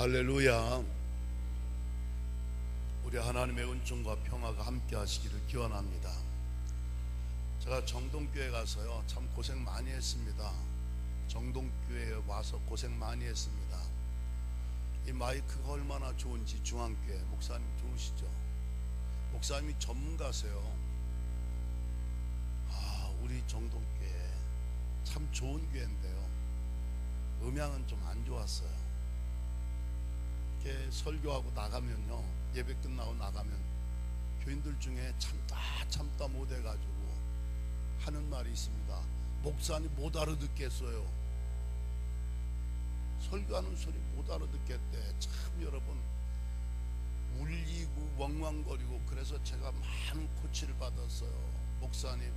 할렐루야. 우리 하나님의 은총과 평화가 함께 하시기를 기원합니다. 제가 정동교회 가서요 참 고생 많이 했습니다. 정동교회에 와서 고생 많이 했습니다. 이 마이크가 얼마나 좋은지. 중앙교회 목사님 좋으시죠? 목사님이 전문가세요. 우리 정동교회 참 좋은 교회인데요, 음향은 좀 안 좋았어요. 이렇게 설교하고 나가면요, 예배 끝나고 나가면 교인들 중에 참다 못해가지고 하는 말이 있습니다. 목사님 못 알아듣겠어요. 설교하는 소리 못 알아듣겠대. 참 여러분, 울리고 웡왕거리고. 그래서 제가 많은 코치를 받았어요. 목사님,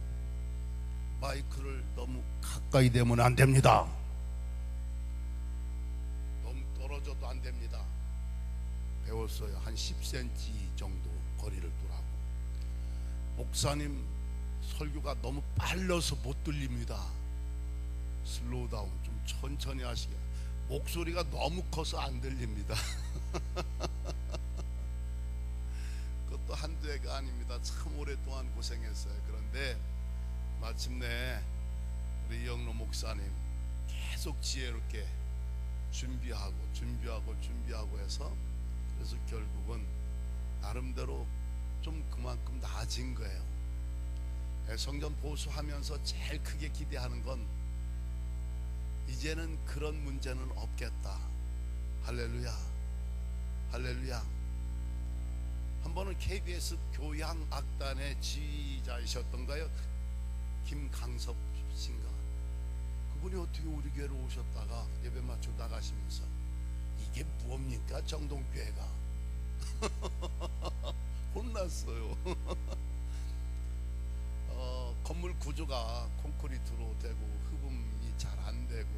마이크를 너무 가까이 대면 안 됩니다. 너무 떨어져도 안 됩니다. 배웠어요. 한 10cm 정도 거리를 두라고. 목사님 설교가 너무 빨라서 못 들립니다. 슬로우 다운, 좀 천천히 하시게. 목소리가 너무 커서 안 들립니다. 그것도 한두 해가 아닙니다. 참 오랫동안 고생했어요. 그런데 마침내 우리 이영로 목사님 계속 지혜롭게 준비하고 해서, 그래서 결국은 나름대로 좀 그만큼 나아진 거예요. 성전 보수하면서 제일 크게 기대하는 건 이제는 그런 문제는 없겠다. 할렐루야, 할렐루야. 한 번은 KBS 교향악단의 지휘자이셨던가요? 김강섭 씨인가? 그분이 어떻게 우리 교회로 오셨다가 예배 마치고 나가시면서 이게 무엇입니까 정동교회가? 혼났어요. 건물 구조가 콘크리트로 되고 흡음이 잘 안 되고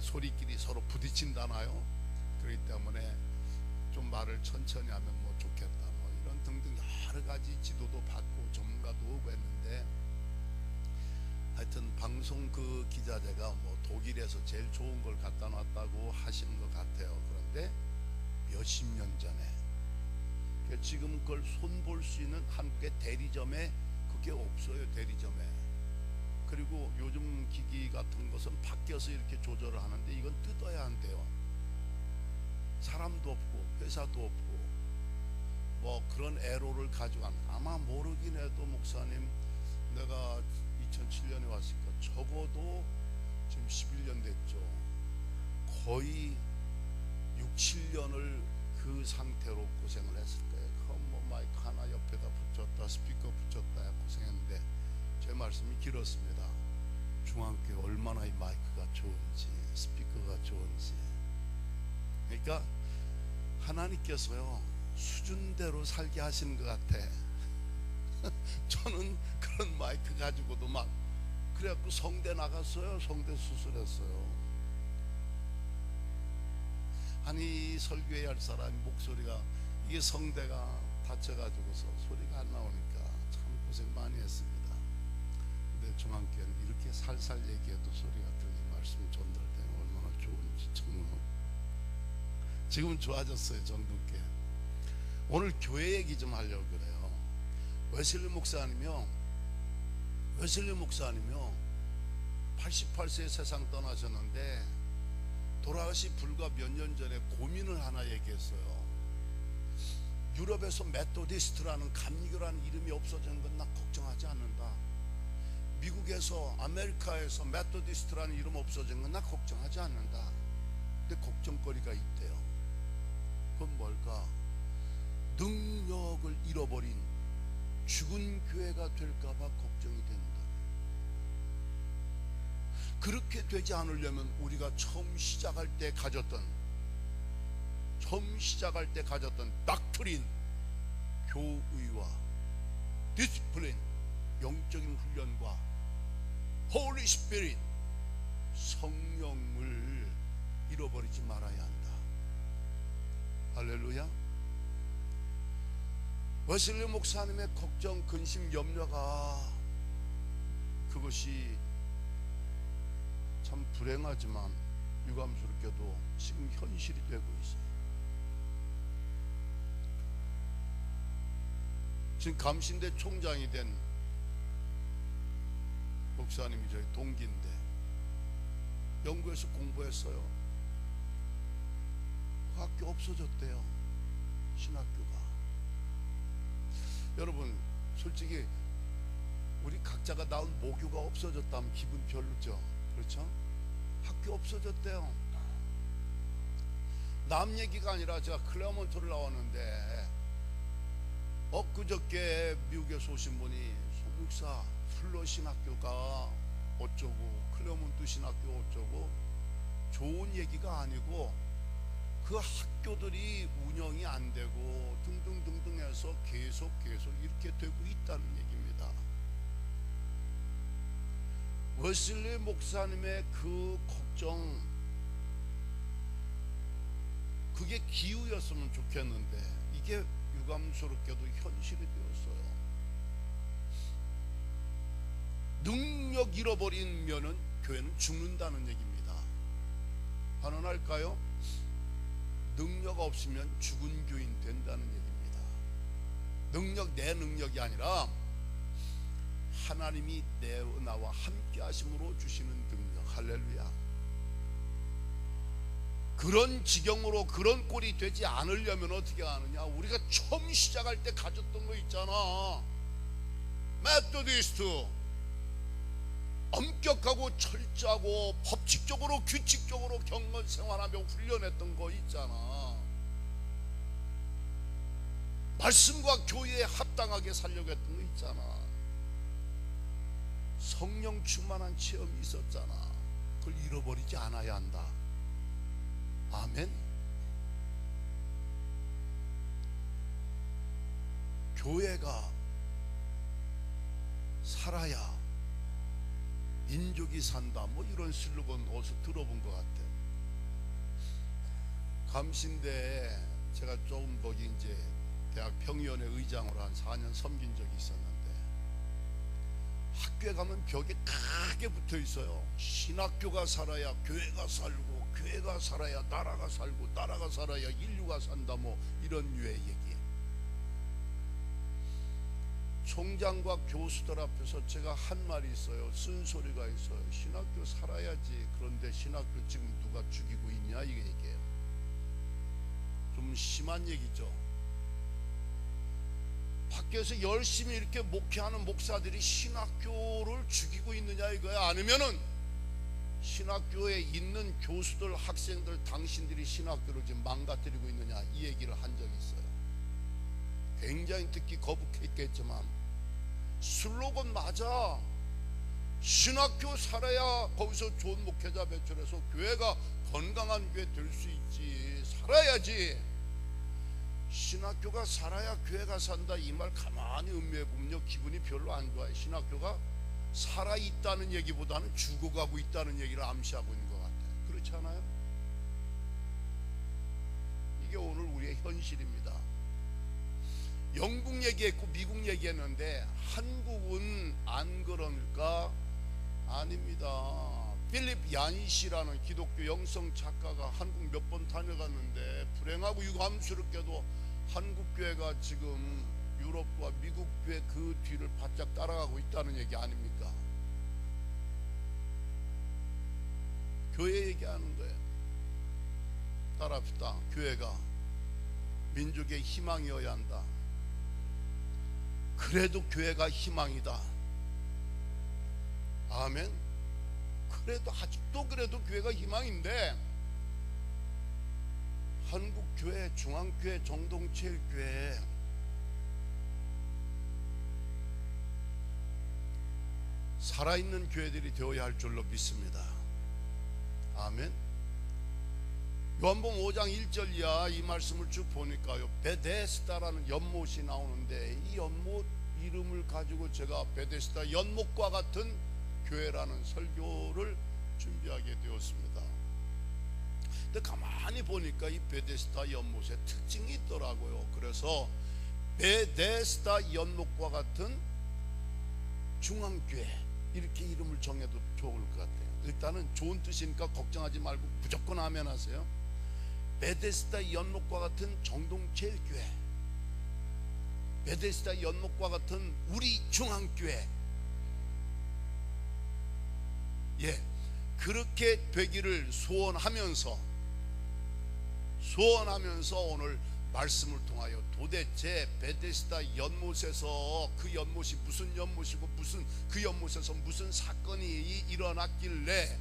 소리끼리 서로 부딪힌다나요? 그렇기 때문에 좀 말을 천천히 하면 좋겠다, 이런 등등 여러 가지 지도도 받고 전문가도 오고 했는데, 하여튼 방송 그 기자재가 독일에서 제일 좋은 걸 갖다 놨다고 하시는 것 같아요. 그런데 몇십 년 전에, 지금 그걸 손볼 수 있는 한국의 대리점에 그게 없어요. 대리점에. 그리고 요즘 기기 같은 것은 밖에서 이렇게 조절을 하는데 이건 뜯어야 한대요. 사람도 없고 회사도 없고 그런 애로를 가지고 아마 모르긴 해도 목사님, 내가 2007년에 왔으니까 적어도 지금 11년 됐죠. 거의 6, 7년을 그 상태로 고생을 했을 거예요. 마이크 하나 옆에다 붙였다, 스피커 붙였다 고생했는데, 제 말씀이 길었습니다. 중앙교회 얼마나 이 마이크가 좋은지, 스피커가 좋은지. 그러니까 하나님께서요 수준대로 살게 하시는 것 같아. 저는 그런 마이크 가지고도 그래갖고 성대 나갔어요. 성대 수술했어요. 아니, 설교해야 할 사람이 목소리가, 이게 성대가 다쳐가지고서 소리가 안 나오니까 참 고생 많이 했습니다. 근데 중앙교회는 이렇게 살살 얘기해도 소리가 들리는 말씀이 전달되면 얼마나 좋은지 정말. 지금은 좋아졌어요. 정동교회. 오늘 교회 얘기 좀 하려고 그래요. 웨슬리 목사님이요 88세에 세상 떠나셨는데, 돌아가시 불과 몇 년 전에 고민을 하나 얘기했어요. 유럽에서 메토디스트라는 감리교라는 이름이 없어지는 건 나 걱정하지 않는다. 미국에서, 아메리카에서 메토디스트라는 이름 없어진 건 나 걱정하지 않는다. 근데 걱정거리가 있대요. 그건 뭘까? 능력을 잃어버린 죽은 교회가 될까봐 걱정이 된다. 그렇게 되지 않으려면 우리가 처음 시작할 때 가졌던 닥트린, 교의와 디스플린, 영적인 훈련과 홀리 스피릿, 성령을 잃어버리지 말아야 한다. 할렐루야. 웨슬리 목사님의 걱정, 근심, 염려가, 그것이 참 불행하지만 유감스럽게도 지금 현실이 되고 있어요. 지금 감신대 총장이 된 목사님이 저희 동기인데 영국에서 공부했어요. 그 학교 없어졌대요. 신학교가. 여러분 솔직히 우리 각자가 나온 모교가 없어졌다면 기분 별로죠. 그렇죠? 학교 없어졌대요. 남 얘기가 아니라 제가 클레어몬트를 나왔는데 엊그저께 미국에서 오신 분이 송목사 플러 신학교가 어쩌고 클레어몬트 신학교 어쩌고 좋은 얘기가 아니고 그 학교들이 운영이 안 되고 등등등등 해서 계속 이렇게 되고 있다는 얘기입니다. 웨슬리 목사님의 그 걱정, 그게 기우였으면 좋겠는데 이게 유감스럽게도 현실이 되었어요. 능력 잃어버리면은 교회는 죽는다는 얘기입니다. 반론할까요? 능력 없으면 죽은 교인 된다는 얘기입니다. 내 능력이 아니라 하나님이 나와 함께 하심으로 주시는 능력. 할렐루야. 그런 지경으로 그런 꼴이 되지 않으려면 어떻게 하느냐? 우리가 처음 시작할 때 가졌던 거 있잖아. 메토디스트 엄격하고 철저하고 법칙적으로 규칙적으로 경건 생활하며 훈련했던 거 있잖아. 말씀과 교회에 합당하게 살려고 했던 거 있잖아. 성령 충만한 체험이 있었잖아. 그걸 잃어버리지 않아야 한다. 아멘. 교회가 살아야 민족이 산다, 뭐 이런 슬로건 어디서 들어본 것 같아요. 감신대에 제가 조금 거기 이제 대학 평의원회 의장으로 한 4년 섬긴 적이 있었는데 학교에 가면 벽에 크게 붙어 있어요. 신학교가 살아야 교회가 살고, 교회가 살아야 나라가 살고, 나라가 살아야 인류가 산다, 뭐 이런 류의 얘기. 총장과 교수들 앞에서 제가 한 말이 있어요. 쓴소리가 있어요. 신학교 살아야지. 그런데 신학교 지금 누가 죽이고 있냐, 이게 얘기예요. 좀 심한 얘기죠. 밖에서 열심히 이렇게 목회하는 목사들이 신학교를 죽이고 있느냐 이거야? 아니면은 신학교에 있는 교수들, 학생들, 당신들이 신학교를 지금 망가뜨리고 있느냐, 이 얘기를 한 적이 있어요. 굉장히 듣기 거북했겠지만 슬로건 맞아. 신학교 살아야 거기서 좋은 목회자 배출해서 교회가 건강한 교회 될 수 있지. 살아야지. 신학교가 살아야 교회가 산다, 이 말 가만히 음미해 보면요, 기분이 별로 안 좋아요. 신학교가 살아있다는 얘기보다는 죽어가고 있다는 얘기를 암시하고 있는 것 같아요. 그렇지 않아요? 이게 오늘 우리의 현실입니다. 영국 얘기했고 미국 얘기했는데 한국은 안 그러니까 아닙니다. 필립 얀시라는 기독교 영성 작가가 한국 몇 번 다녀갔는데 불행하고 유감스럽게도 한국 교회가 지금 유럽과 미국 교회 그 뒤를 바짝 따라가고 있다는 얘기 아닙니까? 교회 얘기하는 거예요. 따라합시다. 교회가 민족의 희망이어야 한다. 그래도 교회가 희망이다. 아멘. 그래도 아직도 그래도 교회가 희망인데 한국교회, 중앙교회, 정동체일교회 살아있는 교회들이 되어야 할 줄로 믿습니다. 아멘. 요한복음 5장 1절 이하 이 말씀을 쭉 보니까요, 베데스다라는 연못이 나오는데 이 연못 이름을 가지고 제가 베데스다 연못과 같은 교회라는 설교를 준비하게 되었습니다. 근데 가만히 보니까 이 베데스다 연못에 특징이 있더라고요. 그래서 베데스다 연못과 같은 중앙교회, 이렇게 이름을 정해도 좋을 것 같아요. 일단은 좋은 뜻이니까 걱정하지 말고 무조건 아멘 하세요. 베데스다 연못과 같은 정동제일교회, 베데스다 연못과 같은 우리 중앙교회, 예, 그렇게 되기를 소원하면서 오늘 말씀을 통하여 도대체 베데스다 연못에서 그 연못이 무슨 연못이고 그 연못에서 무슨 사건이 일어났길래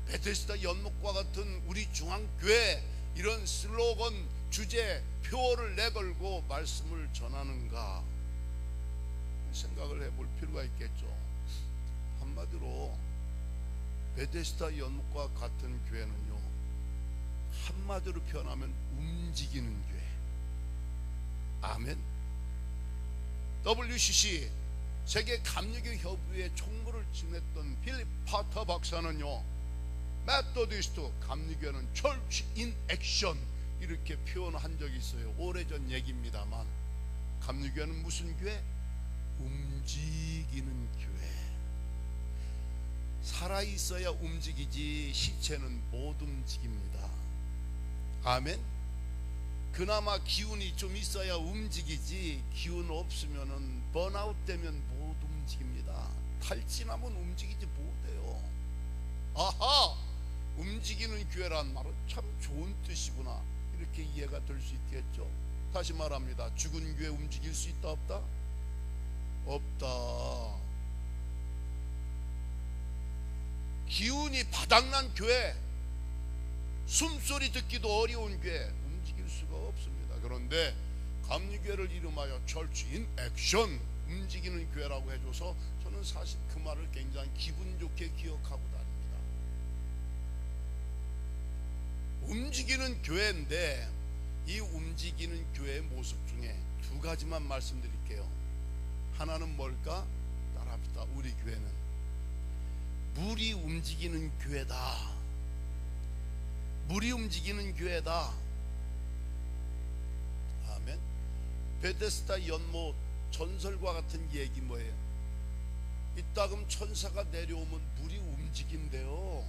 베데스다 연못과 같은 우리 중앙교회 이런 슬로건 주제 표어를 내걸고 말씀을 전하는가 생각을 해볼 필요가 있겠죠. 한마디로 베데스다 연못과 같은 교회는요, 한마디로 표현하면 움직이는 교회. 아멘. WCC 세계 감리교 협의회 총무를 지냈던 필립 파터 박사는요, 메소디스트 감리교회는 Church in Action 이렇게 표현한 적이 있어요. 오래전 얘기입니다만, 감리교회는 무슨 교회? 움직이는 교회. 살아있어야 움직이지 시체는 못 움직입니다. 아멘. 그나마 기운이 좀 있어야 움직이지, 기운 없으면은 번아웃 되면 못 움직입니다. 탈진하면 움직이지 못해요. 아하, 움직이는 교회란 말은 참 좋은 뜻이구나, 이렇게 이해가 될 수 있겠죠. 다시 말합니다. 죽은 교회 움직일 수 있다 없다? 없다. 기운이 바닥난 교회, 숨소리 듣기도 어려운 교회 움직일 수가 없습니다. 그런데 감리교회를 이름하여 Church in Action, 움직이는 교회라고 해줘서 저는 사실 그 말을 굉장히 기분 좋게 기억하고 다닙니다. 움직이는 교회인데 이 움직이는 교회의 모습 중에 두 가지만 말씀드릴게요. 하나는 뭘까? 따라합시다. 우리 교회는 물이 움직이는 교회다. 물이 움직이는 교회다. 아멘. 베데스다 연못 전설과 같은 얘기 뭐예요? 이따금 천사가 내려오면 물이 움직인대요.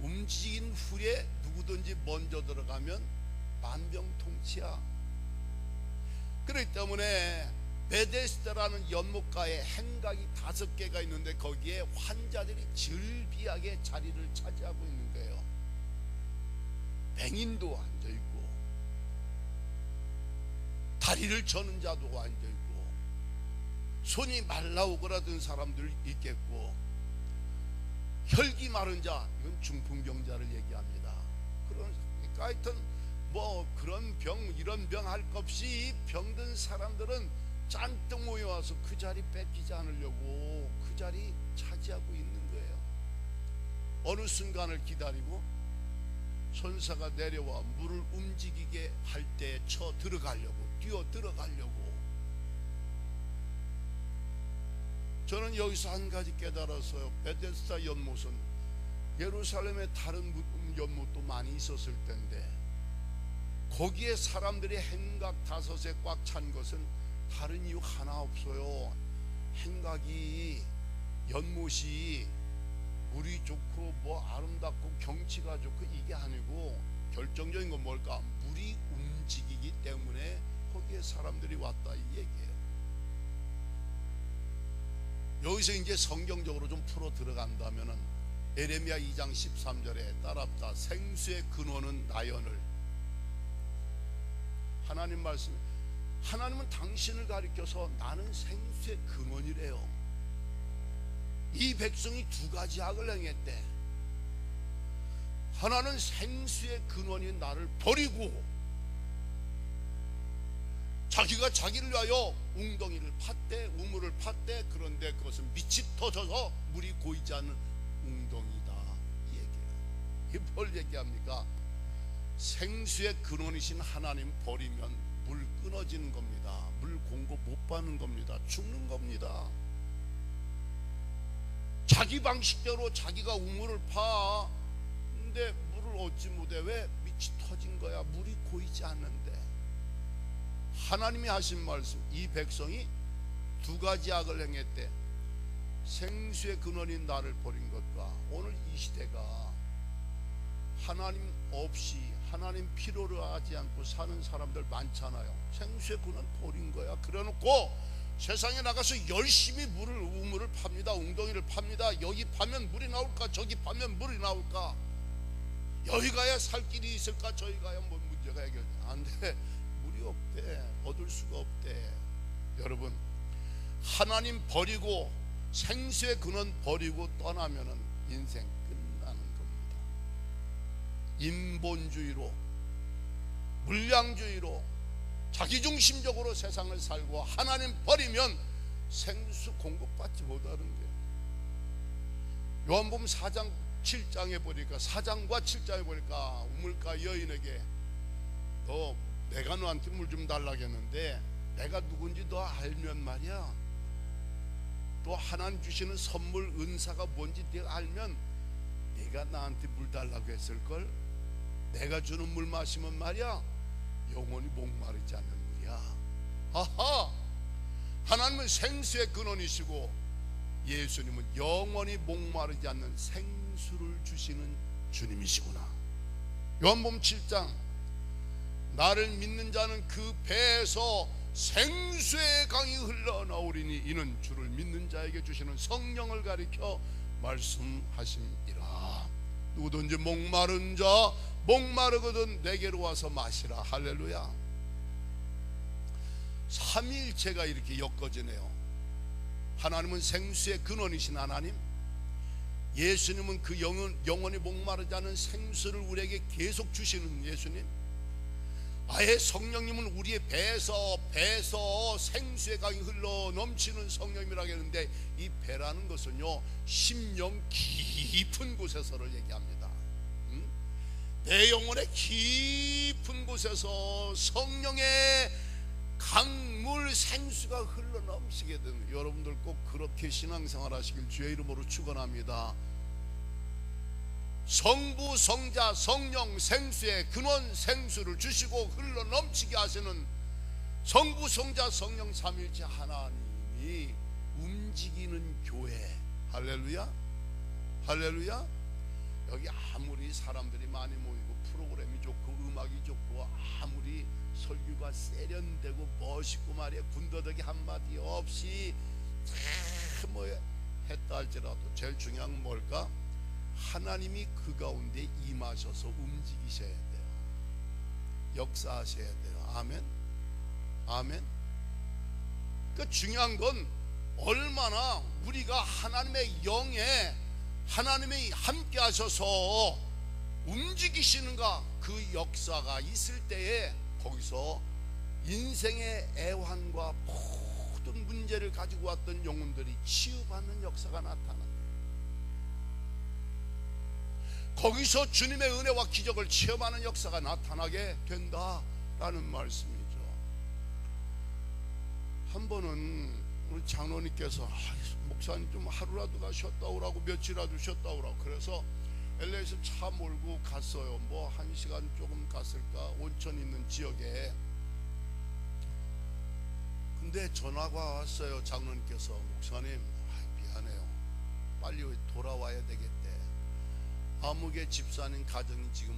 움직인 후에 누구든지 먼저 들어가면 만병통치야. 그렇기 때문에 베데스다라는 연못가에 행각이 5개가 있는데 거기에 환자들이 즐비하게 자리를 차지하고 있는 거예요. 뱅인도 앉아있고 다리를 저는 자도 앉아있고 손이 말라오그라든 사람들 있겠고 혈기 마른 자, 이건 중풍병자를 얘기합니다. 그러니까 하여튼 뭐 그런 병 이런 병 할 것 없이 병든 사람들은 잔뜩 모여와서 그 자리 뺏기지 않으려고 그 자리 차지하고 있는 거예요. 어느 순간을 기다리고 천사가 내려와 물을 움직이게 할 때 쳐 들어가려고, 뛰어 들어가려고. 저는 여기서 한 가지 깨달았어요. 베데스다 연못은 예루살렘에 다른 연못도 많이 있었을 텐데 거기에 사람들이 행각 5에 꽉 찬 것은 다른 이유 하나 없어요. 행각이 연못이 물이 좋고 뭐 아름답고 경치가 좋고 이게 아니고 결정적인 건 뭘까? 물이 움직이기 때문에 거기에 사람들이 왔다 이 얘기예요. 여기서 이제 성경적으로 좀 풀어 들어간다면은 에레미야 2장 13절에 따라합다. 생수의 근원은 나연을. 하나님 말씀, 하나님은 당신을 가리켜서 나는 생수의 근원이래요. 이 백성이 2가지 악을 행했대. 하나는 생수의 근원인 나를 버리고 자기가 자기를 위하여 웅덩이를 팠대, 우물을 팠대. 그런데 그것은 밑이 터져서 물이 고이지 않는 웅덩이다 이 얘기예요. 이게 뭘 얘기합니까? 생수의 근원이신 하나님 버리면 물 끊어지는 겁니다. 물 공급 못 받는 겁니다. 죽는 겁니다. 자기 방식대로 자기가 우물을 파. 근데 물을 얻지 못해. 왜? 밑이 터진 거야. 물이 고이지 않는데. 하나님이 하신 말씀, 이 백성이 2가지 악을 행했대. 생수의 근원인 나를 버린 것과 오늘 이 시대가 하나님 없이 하나님 필요로 하지 않고 사는 사람들 많잖아요. 생수의 근원 버린 거야. 그래놓고 세상에 나가서 열심히 우물을 팝니다. 웅덩이를 팝니다. 여기 파면 물이 나올까, 저기 파면 물이 나올까, 여기 가야 살 길이 있을까, 저기 가야 뭐 문제가 해결돼. 안 돼. 물이 없대. 얻을 수가 없대. 여러분, 하나님 버리고 생수의 근원 버리고 떠나면은 인생 끝나는 겁니다. 인본주의로, 물량주의로, 자기중심적으로 세상을 살고 하나님 버리면 생수 공급받지 못하는 거예요. 요한복음 4장 7장에 보니까, 4장과 7장에 보니까 우물가 여인에게 너 내가 너한테 물 좀 달라겠는데 내가 누군지 너 알면 말이야, 또 하나님 주시는 선물 은사가 뭔지 네가 알면 네가 나한테 물 달라고 했을걸. 내가 주는 물 마시면 말이야 영원히 목마르지 않는 물이야. 아하! 하나님은 생수의 근원이시고 예수님은 영원히 목마르지 않는 생수를 주시는 주님이시구나. 요한복음 7장, 나를 믿는 자는 그 배에서 생수의 강이 흘러나오리니 이는 주를 믿는 자에게 주시는 성령을 가리켜 말씀하심이라. 누구든지 목마른 자 목마르거든 내게로 와서 마시라. 할렐루야. 삼위일체가 이렇게 엮어지네요. 하나님은 생수의 근원이신 하나님, 예수님은 그 영원히 목마르지 않은 생수를 우리에게 계속 주시는 예수님, 아예 성령님은 우리의 배에서 생수의 강이 흘러 넘치는 성령님이라고 했는데, 이 배라는 것은요 심령 깊은 곳에서를 얘기합니다. 내 영혼의 깊은 곳에서 성령의 강물 생수가 흘러 넘치게 되는, 여러분들 꼭 그렇게 신앙생활 하시길 주의 이름으로 축원합니다. 성부, 성자, 성령 생수의 근원 생수를 주시고 흘러 넘치게 하시는 성부, 성자, 성령 삼일체 하나님이 움직이는 교회. 할렐루야. 할렐루야. 여기 아무리 사람들이 많이 모이고 프로그램이 좋고 음악이 좋고 아무리 설교가 세련되고 멋있고 말이야 군더더기 한마디 없이 뭐 했다 할지라도 제일 중요한 건 뭘까? 하나님이 그 가운데 임하셔서 움직이셔야 돼요. 역사하셔야 돼요. 아멘. 아멘. 그 중요한 건 얼마나 우리가 하나님의 영에 하나님이 함께 하셔서 움직이시는가. 그 역사가 있을 때에 거기서 인생의 애환과 모든 문제를 가지고 왔던 영혼들이 치유받는 역사가 나타난다. 거기서 주님의 은혜와 기적을 체험하는 역사가 나타나게 된다라는 말씀이죠. 한 번은 우리 장로님께서 목사님 좀 하루라도 가 쉬었다 오라고, 며칠이라도 쉬었다 오라고, 그래서 LA에서 차 몰고 갔어요. 뭐 1시간 조금 갔을까, 온천 있는 지역에. 근데 전화가 왔어요. 장로님께서 목사님 미안해요, 빨리 돌아와야 되겠대. 아무개 집사님 가정이 지금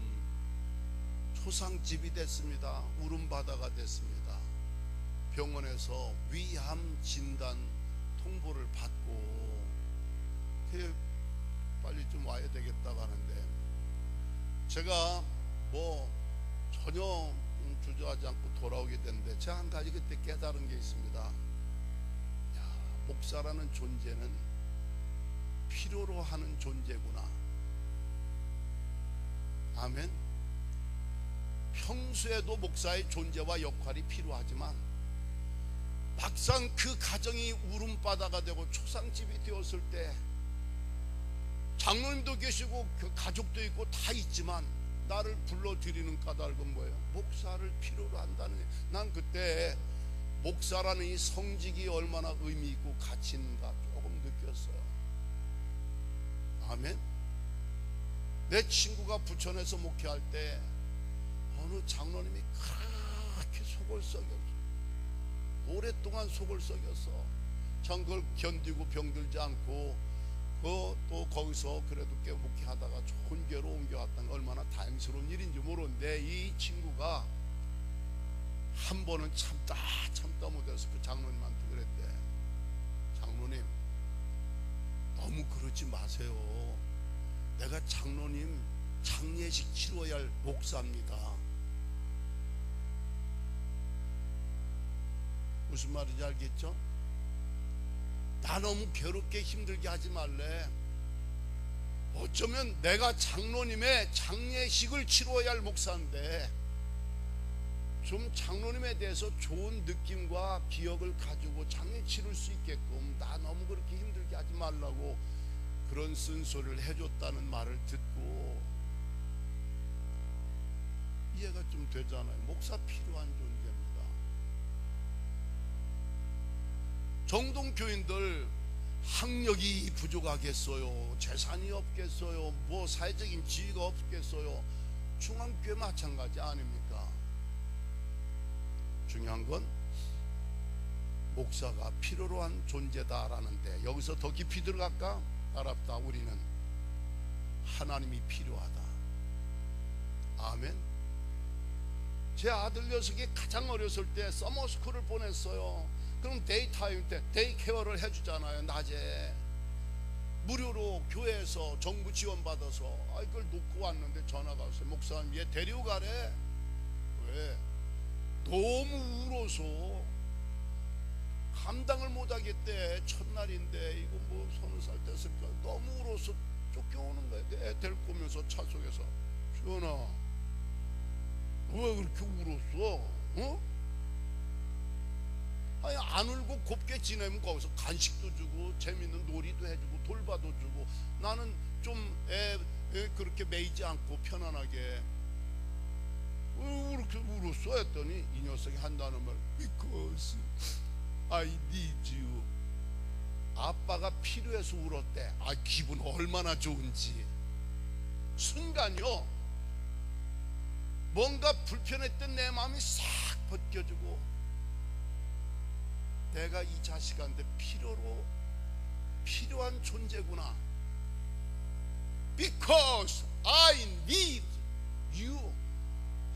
초상집이 됐습니다. 울음바다가 됐습니다. 병원에서 위암 진단 통보를 받고 빨리 좀 와야 되겠다고 하는데, 제가 뭐 전혀 주저하지 않고 돌아오게 됐는데, 제가 한 가지 그때 깨달은 게 있습니다. 목사라는 존재는 필요로 하는 존재구나. 아멘. 평소에도 목사의 존재와 역할이 필요하지만 막상 그 가정이 울음바다가 되고 초상집이 되었을 때, 장로님도 계시고 그 가족도 있고 다 있지만 나를 불러드리는 까닭은 뭐예요? 목사를 필요로 한다는 거예요. 난 그때 목사라는 이 성직이 얼마나 의미 있고 가치 있는가 조금 느꼈어요. 아멘. 내 친구가 부천에서 목회할 때 어느 장로님이 그렇게 속을 썩였어. 오랫동안 속을 썩였어. 참 그걸 견디고 병들지 않고 또 거기서 그래도 꽤 목회하다가 좋은 교회로 옮겨왔다는 얼마나 다행스러운 일인지 모르는데, 이 친구가 한 번은 참다 못해서 그 장로님한테 그랬대. 장로님, 너무 그러지 마세요. 내가 장로님 장례식 치러야 할 목사입니다. 무슨 말인지 알겠죠? 나 너무 괴롭게 힘들게 하지 말래. 어쩌면 내가 장로님의 장례식을 치러야 할 목사인데 좀 장로님에 대해서 좋은 느낌과 기억을 가지고 장례 치를 수 있게끔 나 너무 그렇게 힘들게 하지 말라고 그런 쓴소리를 해줬다는 말을 듣고 이해가 좀 되잖아요. 목사 필요한 존재입니다. 정동 교인들 학력이 부족하겠어요? 재산이 없겠어요? 뭐 사회적인 지위가 없겠어요? 중앙교회 마찬가지 아닙니까? 중요한 건 목사가 필요로 한 존재다라는데, 여기서 더 깊이 들어갈까? 따랍다. 우리는 하나님이 필요하다. 아멘. 제 아들 녀석이 가장 어렸을 때 서머스쿨을 보냈어요. 그럼 데이타임 때 데이케어를 해주잖아요. 낮에 무료로 교회에서 정부 지원받아서 이걸 놓고 왔는데 전화가 왔어요. 목사님, 얘 데려가래. 왜? 너무 울어서 감당을 못하겠대. 첫날인데 이거 뭐 서너 살 됐을까. 너무 울어서 쫓겨오는 거야. 애 데리고 오면서 차 속에서, 주연아 왜 그렇게 울었어? 어? 아니, 안 울고 곱게 지내면 거기서 간식도 주고 재밌는 놀이도 해주고 돌봐도 주고, 나는 좀 애 그렇게 매이지 않고 편안하게. 왜 그렇게 울었어? 했더니 이 녀석이 한다는 말, Because I need you. 아빠가 필요해서 울었대. 기분 얼마나 좋은지. 순간요, 뭔가 불편했던 내 마음이 싹 벗겨지고, 내가 이 자식한테 필요한 존재구나. Because I need you.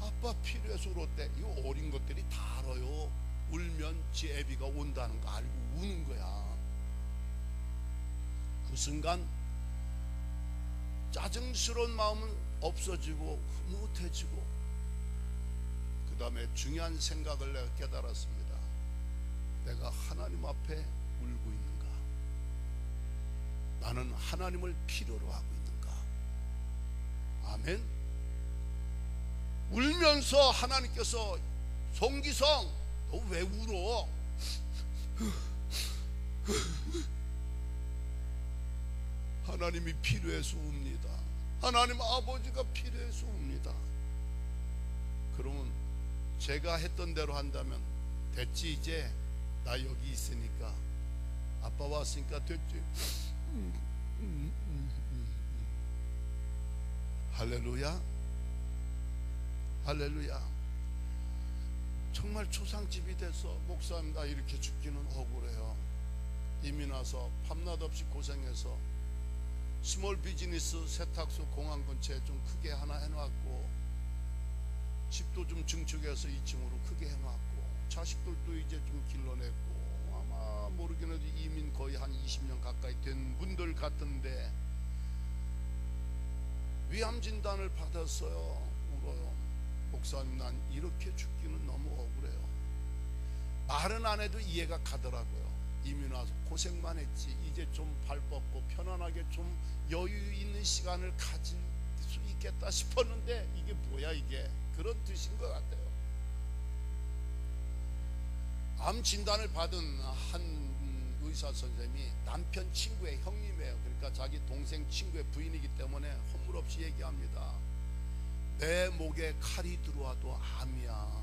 아빠 필요해서 울었대. 이 어린 것들이 다 알아요. 울면 지 애비가 온다는 거 알고 우는 거야. 그 순간 짜증스러운 마음은 없어지고 흐뭇해지고, 그 다음에 중요한 생각을 내가 깨달았습니다. 내가 하나님 앞에 울고 있는가? 나는 하나님을 필요로 하고 있는가? 아멘. 울면서 하나님께서, 송기성 너 왜 울어? 하나님이 필요해서 웁니다. 하나님 아버지가 필요해서 웁니다. 그러면 제가 했던 대로 한다면, 됐지, 이제 나 여기 있으니까, 아빠 왔으니까 됐지. 할렐루야, 할렐루야. 정말 초상집이 돼서, 목사님 나 이렇게 죽기는 억울해요. 이민 와서 밤낮 없이 고생해서 스몰 비즈니스 세탁소 공항 근처에 좀 크게 하나 해놨고, 집도 좀 증축해서 2층으로 크게 해놨고, 자식들도 이제 좀 길러냈고, 아마 모르긴 해도 이민 거의 한 20년 가까이 된 분들 같은데 위암 진단을 받았어요. 울어요. 목사님 난 이렇게 죽기는 너무 억울해요. 말은 안 해도 이해가 가더라고요. 이민 와서 고생만 했지, 이제 좀 발 뻗고 편안하게 좀 여유 있는 시간을 가질 수 있겠다 싶었는데, 이게 뭐야 이게, 그런 뜻인 것 같아요. 암 진단을 받은 한 의사 선생님이 남편 친구의 형님이에요. 그러니까 자기 동생 친구의 부인이기 때문에 허물없이 얘기합니다. 내 목에 칼이 들어와도 암이야.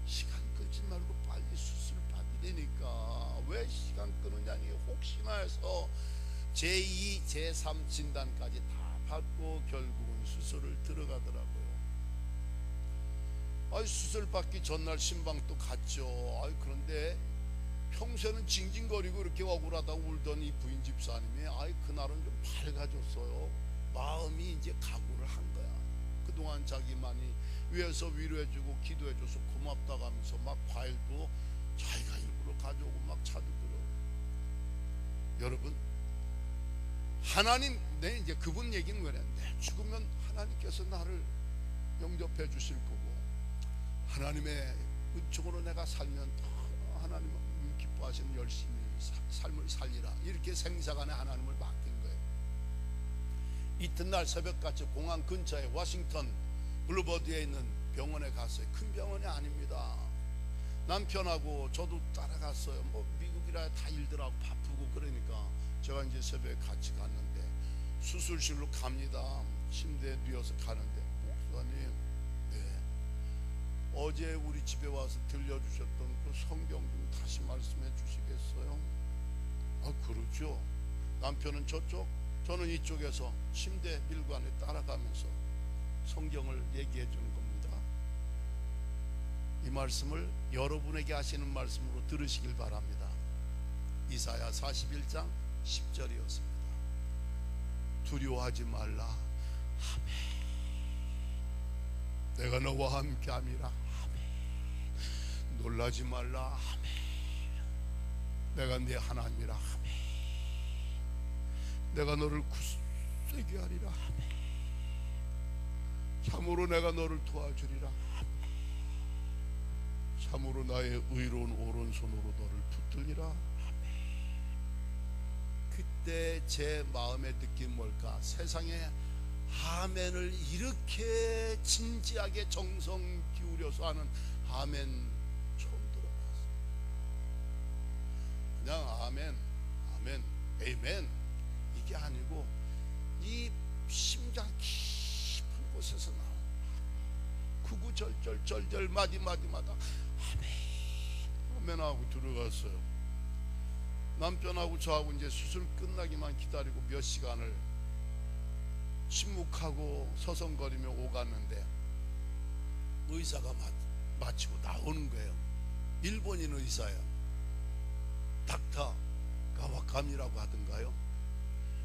시간 끌지 말고 빨리 수술 받으려니까 왜 시간 끄느냐니, 혹시나 해서 제2, 제3 진단까지 다 받고 결국은 수술을 들어가더라고요. 수술 받기 전날 신방도 갔죠. 그런데 평소에는 징징거리고 이렇게 억울하다고 울던 이 부인 집사님이 그날은 좀 밝아졌어요. 마음이 이제 각오를 한 거야. 그동안 자기만이 위에서 위로해주고 기도해줘서 고맙다고 하면서 막 과일도 자기가 일부러 가져오고 막 차도 끓여. 여러분, 하나님, 내 이제 그분 얘기는 그래. 내 죽으면 하나님께서 나를 영접해 주실 거고, 하나님의 은총으로 내가 살면 하나님 기뻐하시는 열심히 삶을 살리라, 이렇게 생사간에 하나님을 맡긴 거예요. 이튿날 새벽같이 공항 근처에 워싱턴 블루버드에 있는 병원에 갔어요. 큰 병원이 아닙니다. 남편하고 저도 따라갔어요. 뭐 미국이라 다 일들하고 바쁘고 그러니까 제가 이제 새벽에 같이 갔는데 수술실로 갑니다. 침대에 누워서 가는데, 목사님, 네, 어제 우리 집에 와서 들려주셨던 그 성경 좀 다시 말씀해 주시겠어요? 그러죠. 남편은 저쪽, 저는 이쪽에서 침대 밀고 안에 따라가면서 성경을 얘기해 주는 겁니다. 이 말씀을 여러분에게 하시는 말씀으로 들으시길 바랍니다. 이사야 41장 10절이었습니다. 두려워하지 말라. 아멘. 내가 너와 함께함이라. 아멘. 놀라지 말라. 아멘. 내가 네 하나님이라. 아멘. 내가 너를 굳세게 하리라. 아멘. 참으로 내가 너를 도와주리라. 아멘. 참으로 나의 의로운 오른손으로 너를 붙들리라. 그때 제 마음의 느낌 뭘까? 세상에 아멘을 이렇게 진지하게 정성 기울여서 하는 아멘 처음 들어봤어요. 그냥 아멘, 아멘, 에이멘 이게 아니고 이 심장 깊은 곳에서 나온 구구절절 마디마디마다 아멘, 아멘하고 들어갔어요. 남편하고 저하고 이제 수술 끝나기만 기다리고 몇 시간을 침묵하고 서성거리며 오갔는데 의사가 마치고 나오는 거예요. 일본인 의사예요. 닥터 가와감이라고 하던가요.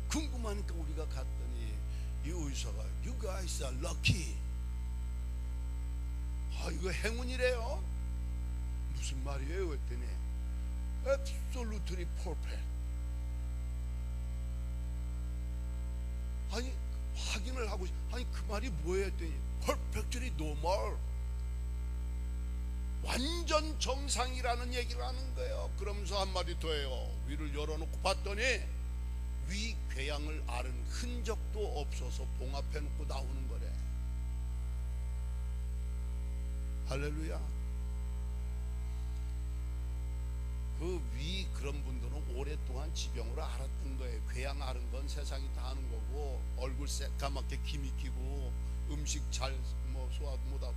궁금하니까 우리가 갔더니 이 의사가 You guys are lucky. 이거 행운이래요. 무슨 말이에요? 했더니 Absolutely perfect. 아니 확인을 하고, 아니 그 말이 뭐예요? 했더니 Perfectly normal, 완전 정상이라는 얘기를 하는 거예요. 그러면서 한마디 더 해요. 위를 열어놓고 봤더니 위 궤양을 앓은 흔적도 없어서 봉합해놓고 나오는 거래. 할렐루야. 그 위 그런 분들은 오랫동안 지병으로 앓았던 거예요. 궤양 앓은 건 세상이 다 아는 거고, 얼굴 새까맣게 김이 끼고 음식 잘 소화 못하고.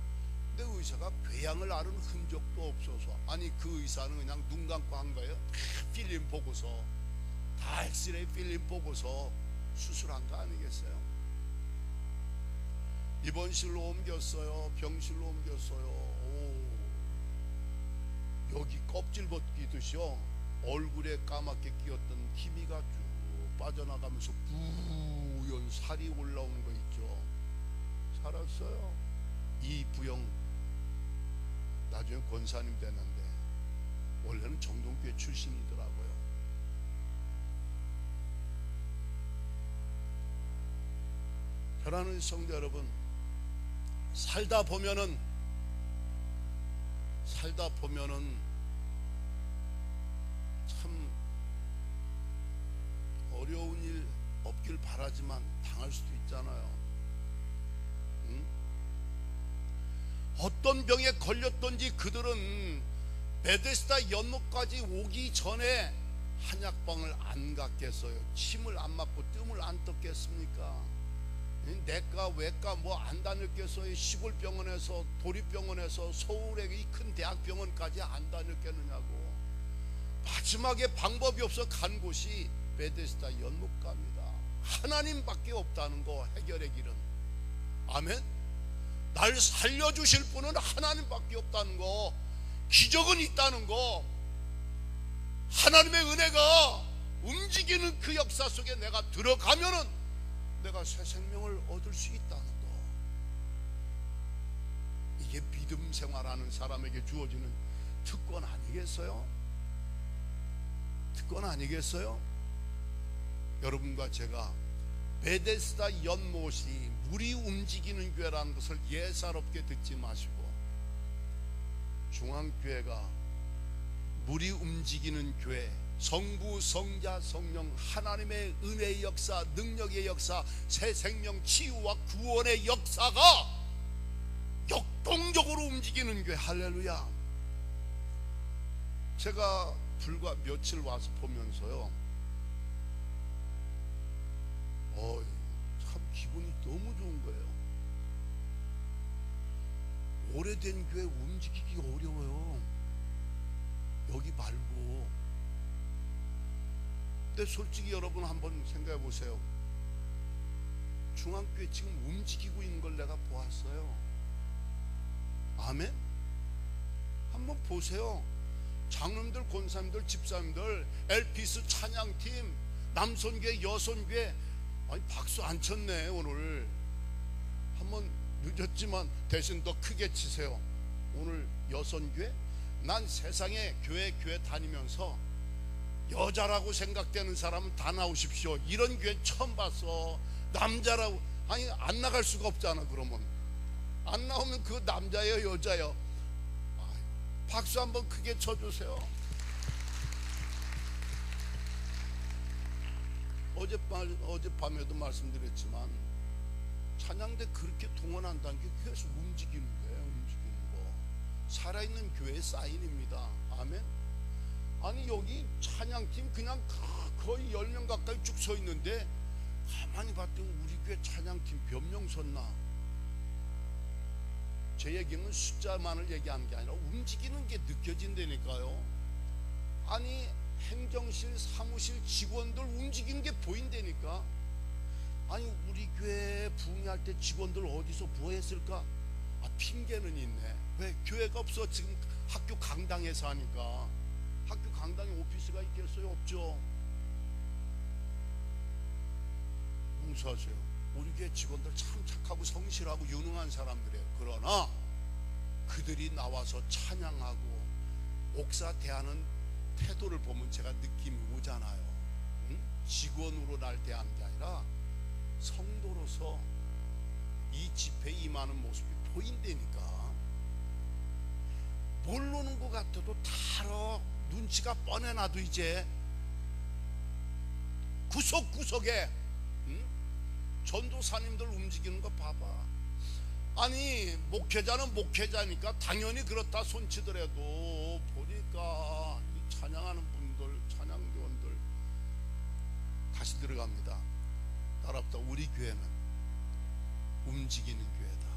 근데 의사가 궤양을 앓은 흔적도 없어서, 아니 그 의사는 그냥 눈 감고 한 거예요. 필름 보고서, 다 엑스레이 필름 보고서 수술한 거 아니겠어요? 입원실로 옮겼어요. 병실로 옮겼어요. 여기 껍질 벗기듯이요, 얼굴에 까맣게 끼었던 기미가 쭉 빠져나가면서 부연 살이 올라오는 거 있죠. 살았어요. 이 부영 나중에 권사님 됐는데 원래는 정동교회 출신이더라고요. 사랑하는 성도 여러분, 살다 보면은 참 어려운 일 없길 바라지만 당할 수도 있잖아요. 응? 어떤 병에 걸렸던지 그들은 베데스다 연못까지 오기 전에 한약방을 안 갔겠어요? 침을 안 맞고 뜸을 안 떴겠습니까? 내과 외과 뭐 안 다녔겠어요? 시골 병원에서, 도립병원에서 서울의 이 큰 대학병원까지 안 다녔겠느냐고. 마지막에 방법이 없어 간 곳이 베데스다 연못가입니다. 하나님밖에 없다는 거, 해결의 길은. 아멘. 날 살려주실 분은 하나님밖에 없다는 거, 기적은 있다는 거. 하나님의 은혜가 움직이는 그 역사 속에 내가 들어가면은 내가 새 생명을 얻을 수 있다는 거. 이게 믿음 생활하는 사람에게 주어지는 특권 아니겠어요? 특권 아니겠어요? 여러분과 제가 베데스다 연못이 물이 움직이는 교회라는 것을 예사롭게 듣지 마시고, 중앙교회가 물이 움직이는 교회, 성부, 성자, 성령 하나님의 은혜의 역사, 능력의 역사, 새 생명, 치유와 구원의 역사가 역동적으로 움직이는 교회. 할렐루야. 제가 불과 며칠 와서 보면서요, 참 기분이 너무 좋은 거예요. 오래된 교회 움직이기 어려워요, 여기 말고. 근데 솔직히 여러분 한번 생각해 보세요. 중앙교회 지금 움직이고 있는 걸 내가 보았어요. 아멘? 한번 보세요. 장로님들, 권사님들, 집사님들, 엘피스 찬양팀, 남손교회, 여손교회, 아니 박수 안 쳤네 오늘. 한번 늦었지만 대신 더 크게 치세요. 오늘 여손교회, 난 세상에 교회 다니면서 여자라고 생각되는 사람은 다 나오십시오, 이런 교회 처음 봤어. 남자라고, 아니 안 나갈 수가 없잖아. 그러면 안 나오면 그 남자예요, 여자예요? 박수 한번 크게 쳐주세요. 어젯밤에도 말씀드렸지만 찬양대 그렇게 동원한다는 게 교회에서 움직이는 거예요. 움직이는 거. 살아있는 교회의 사인입니다. 아멘. 아니 여기 찬양팀 그냥 거의 10명 가까이 쭉 서 있는데 가만히 봤더니 우리 교회 찬양팀 몇 명 섰나? 제 얘기는 숫자만을 얘기하는 게 아니라 움직이는 게 느껴진다니까요. 아니 행정실, 사무실 직원들 움직이는 게 보인다니까. 아니 우리 교회 부흥할 때 직원들 어디서 뭐 했을까? 핑계는 있네. 왜? 교회가 없어. 지금 학교 강당에서 하니까. 학교 강당에 오피스가 있겠어요? 없죠. 용서하세요. 우리 교회 직원들 참 착하고 성실하고 유능한 사람들이에요. 그러나 그들이 나와서 찬양하고 옥사 대하는 태도를 보면 제가 느낌이 오잖아요. 응? 직원으로 날 대하는 게 아니라 성도로서 이 집회에 임하는 모습이 보인다니까. 모르는 것 같아도 다 알아. 눈치가 뻔해놔도 이제 구석구석에 전도사님들 움직이는 거 봐봐. 아니 목회자는 목회자니까 당연히 그렇다 손치더라도 보니까 이 찬양하는 분들, 찬양교원들 다시 들어갑니다. 따라붙어. 우리 교회는 움직이는 교회다.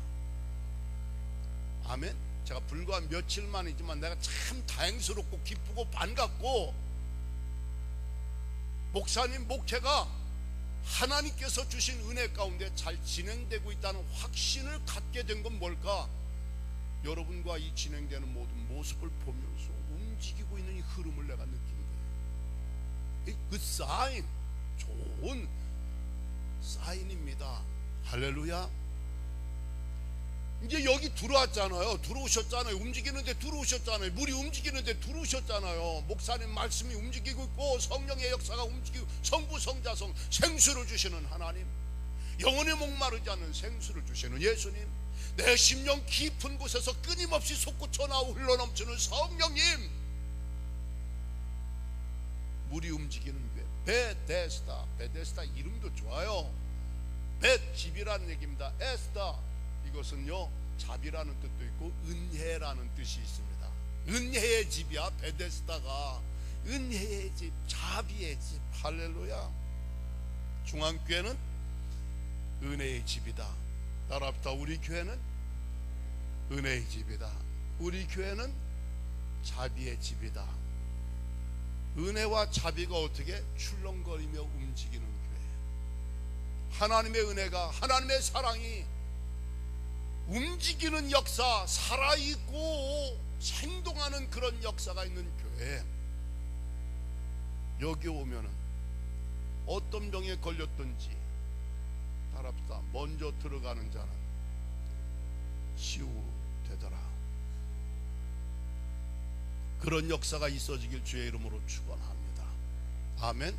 아멘. 제가 불과 며칠 만이지만 내가 참 다행스럽고 기쁘고 반갑고, 목사님 목회가 하나님께서 주신 은혜 가운데 잘 진행되고 있다는 확신을 갖게 된 건 뭘까? 여러분과 이 진행되는 모든 모습을 보면서 움직이고 있는 이 흐름을 내가 느끼는 거예요. 그 사인, 좋은 사인입니다. 할렐루야. 이제 여기 들어왔잖아요. 들어오셨잖아요. 움직이는데 들어오셨잖아요. 물이 움직이는데 들어오셨잖아요. 목사님 말씀이 움직이고 있고 성령의 역사가 움직이고, 성부, 성자성, 생수를 주시는 하나님, 영혼에 목마르지 않는 생수를 주시는 예수님, 내 심령 깊은 곳에서 끊임없이 솟구쳐 나오고 흘러넘치는 성령님, 물이 움직이는 교회 베데스다. 베데스다 이름도 좋아요. 벳, 집이라는 얘기입니다. 에스다, 이것은요 잡이라는 뜻도 있고 은혜라는 뜻이 있습니다. 은혜의 집이야 베데스다가. 은혜의 집, 자비의 집. 할렐루야. 중앙교회는 은혜의 집이다. 따라붙어. 우리 교회는 은혜의 집이다. 우리 교회는 자비의 집이다. 은혜와 자비가 어떻게 출렁거리며 움직이는 교회. 하나님의 은혜가, 하나님의 사랑이 움직이는 역사, 살아있고 생동하는 그런 역사가 있는 교회. 여기 오면은 어떤 병에 걸렸든지 따라합시다. 먼저 들어가는 자는 치유되더라. 그런 역사가 있어지길 주의 이름으로 축원합니다. 아멘.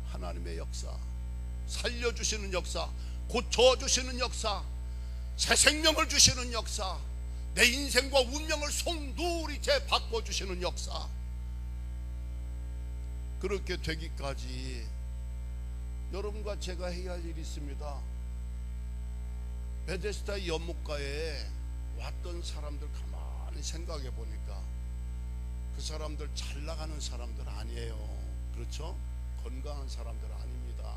하나님의 역사, 살려주시는 역사, 고쳐주시는 역사, 새 생명을 주시는 역사, 내 인생과 운명을 송두리 재바꿔주시는 역사, 그렇게 되기까지 여러분과 제가 해야 할 일이 있습니다. 베데스다 연못가에 왔던 사람들 가만히 생각해 보니까 그 사람들 잘 나가는 사람들 아니에요. 그렇죠? 건강한 사람들 아닙니다.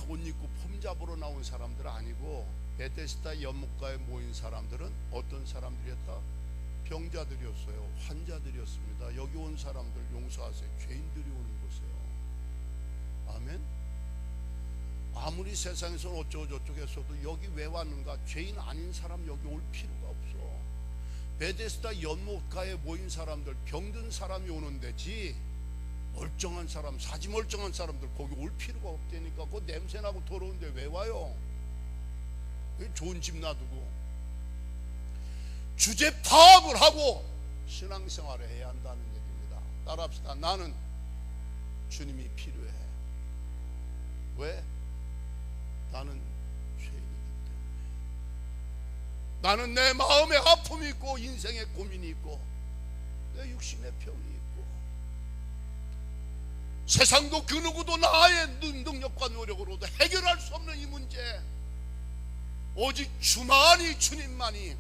옷 입고 폼 잡으러 나온 사람들 아니고, 베데스다 연못가에 모인 사람들은 어떤 사람들이었다? 병자들이었어요. 환자들이었습니다. 여기 온 사람들 용서하세요. 죄인들이 오는 곳이에요. 아멘. 아무리 세상에서는 어쩌고저쩌고 했어도 여기 왜 왔는가? 죄인 아닌 사람 여기 올 필요가 없어. 베데스다 연못가에 모인 사람들, 병든 사람이 오는 데지, 멀쩡한 사람, 사지 멀쩡한 사람들 거기 올 필요가 없다니까. 그 냄새나고 더러운데 왜 와요? 좋은 집 놔두고 주제 파악을 하고 신앙생활을 해야 한다는 얘기입니다. 따라합시다. 나는 주님이 필요해. 왜? 나는 죄인이기 때문에. 나는 내 마음에 아픔이 있고 인생에 고민이 있고 내 육신의 병이 있고, 세상도 그 누구도 나의 능력과 노력으로도 해결할 수 없는 이 문제, 오직 주만이, 주님만이,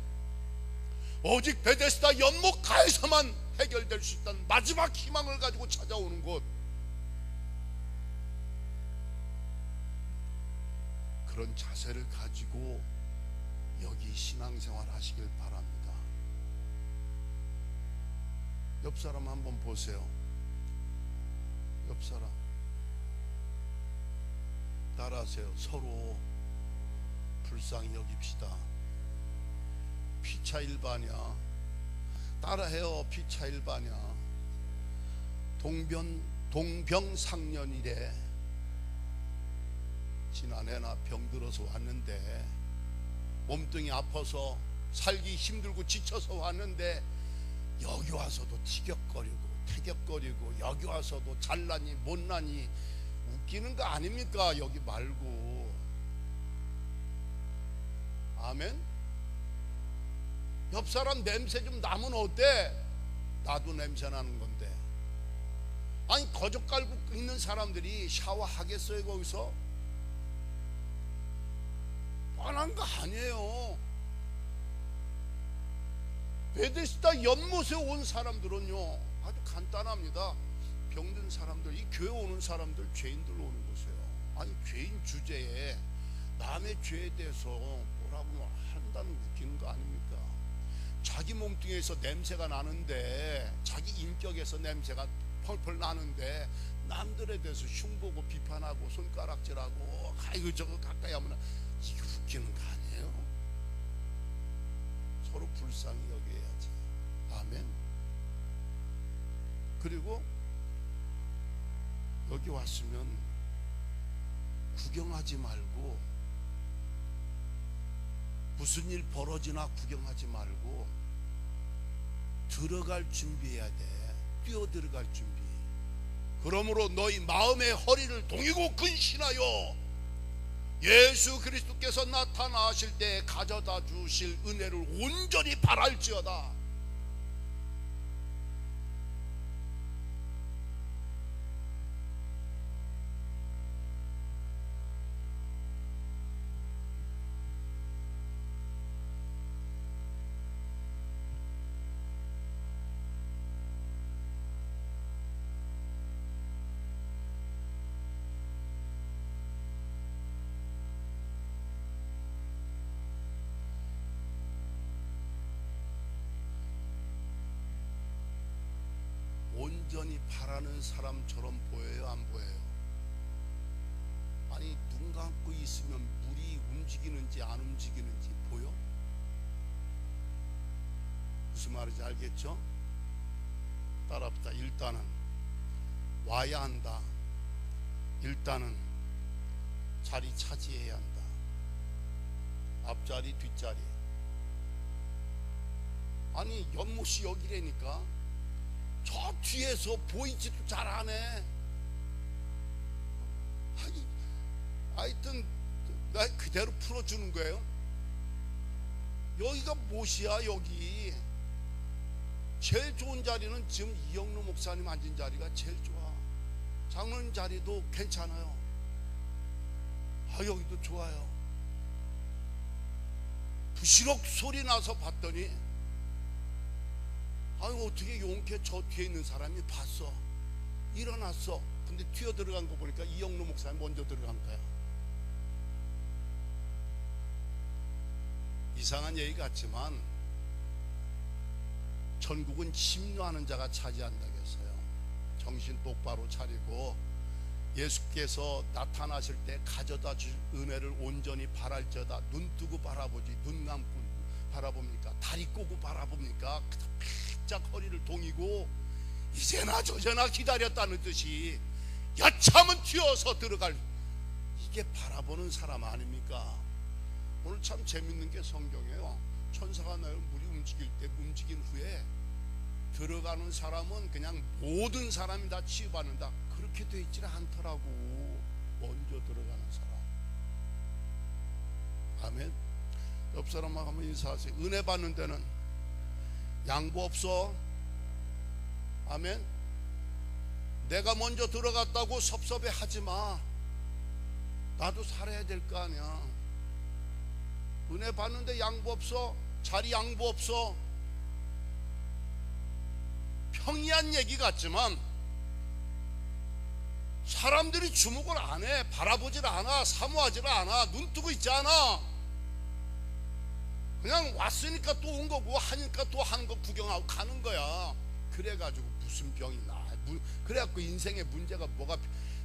오직 베데스다 연못가에서만 해결될 수 있다는 마지막 희망을 가지고 찾아오는 곳, 그런 자세를 가지고 여기 신앙생활 하시길 바랍니다. 옆 사람 한번 보세요. 옆 사람 따라하세요. 서로 불쌍히 여깁시다. 피차 일반이야. 따라해요. 피차 일반이야. 동병상련이래. 지난해 나 병들어서 왔는데, 몸뚱이 아파서 살기 힘들고 지쳐서 왔는데, 여기 와서도 티격거리고 태격거리고, 여기 와서도 잘나니 못나니 웃기는 거 아닙니까? 여기 말고. 아멘. 옆 사람 냄새 좀 나면 어때? 나도 냄새 나는 건데. 아니, 거적 깔고 있는 사람들이 샤워하겠어요 거기서? 뻔한 거 아니에요. 베데스다 연못에 온 사람들은요 아주 간단합니다. 병든 사람들, 이 교회 오는 사람들 죄인들 오는 곳이에요. 아니, 죄인 주제에 남의 죄에 대해서 뭐라고 한다는 웃기는 거 아닙니까? 자기 몸뚱이에서 냄새가 나는데, 자기 인격에서 냄새가 펄펄 나는데 남들에 대해서 흉보고 비판하고 손가락질하고 아이고 저거 가까이 하면 이게 웃기는 거 아니에요? 서로 불쌍히 여겨야지. 아멘. 그리고 여기 왔으면 구경하지 말고, 무슨 일 벌어지나 구경하지 말고 들어갈 준비해야 돼. 뛰어 들어갈 준비. 그러므로 너희 마음의 허리를 동이고 근신하여 예수 그리스도께서 나타나실 때 가져다 주실 은혜를 온전히 바랄지어다. 온전히 바라는 사람처럼 보여요, 안 보여요? 아니, 눈 감고 있으면 물이 움직이는지 안 움직이는지 보여? 무슨 말인지 알겠죠? 따라합시다. 일단은 와야 한다. 일단은 자리 차지해야 한다. 앞자리 뒷자리. 아니 연못이 여기라니까 저 뒤에서 보이지도 잘 안 해. 하여튼 나 그대로 풀어주는 거예요. 여기가 못이야. 여기 제일 좋은 자리는 지금 이영로 목사님 앉은 자리가 제일 좋아. 장로님 자리도 괜찮아요. 여기도 좋아요. 부시럭 소리 나서 봤더니 어떻게 용케 저 뒤에 있는 사람이 봤어. 일어났어. 근데 튀어 들어간 거 보니까 이영로 목사님 먼저 들어간 거야. 이상한 얘기 같지만 천국은 심려하는 자가 차지한다고 했어요. 정신 똑바로 차리고 예수께서 나타나실 때 가져다 줄 은혜를 온전히 바랄지어다. 눈 뜨고 바라보지 눈 감고 바라봅니까? 다리 꼬고 바라봅니까? 짝 허리를 동이고 이제나 저제나 기다렸다는 듯이 여차하면 튀어서 들어갈, 이게 바라보는 사람 아닙니까? 오늘 참 재밌는 게 성경이에요. 천사가 나를 물이 움직일 때 움직인 후에 들어가는 사람은 그냥 모든 사람이 다 취급받는다. 그렇게 돼 있지는 않더라고. 먼저 들어가는 사람. 아멘. 옆 사람하고 한번 인사하세요. 은혜 받는 데는 양보 없어. 아멘. 내가 먼저 들어갔다고 섭섭해 하지 마. 나도 살아야 될 거 아니야. 은혜 받는데 양보 없어. 자리 양보 없어. 평이한 얘기 같지만 사람들이 주목을 안 해. 바라보질 않아. 사모하질 않아. 눈 뜨고 있지 않아. 그냥 왔으니까 또 온 거고 하니까 또 하는 거 구경하고 가는 거야. 그래가지고 무슨 병이 나. 그래갖고 인생의 문제가 뭐가.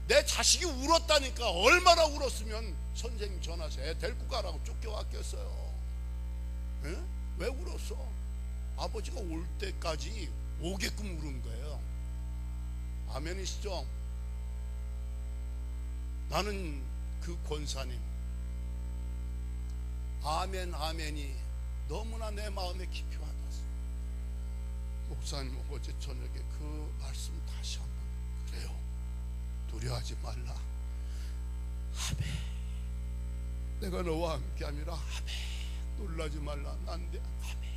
내 자식이 울었다니까. 얼마나 울었으면 선생님 전화해서 애 데리고 가라고 쫓겨왔겠어요. 에? 왜 울었어? 아버지가 올 때까지 오게끔 울은 거예요. 아멘이시죠? 나는 그 권사님 아멘 아멘이 너무나 내 마음에 깊이 와닿았어. 목사님 어제 저녁에 그 말씀 다시 한번. 그래요, 두려워하지 말라. 아멘. 내가 너와 함께함이라. 아멘. 놀라지 말라. 난데. 아멘.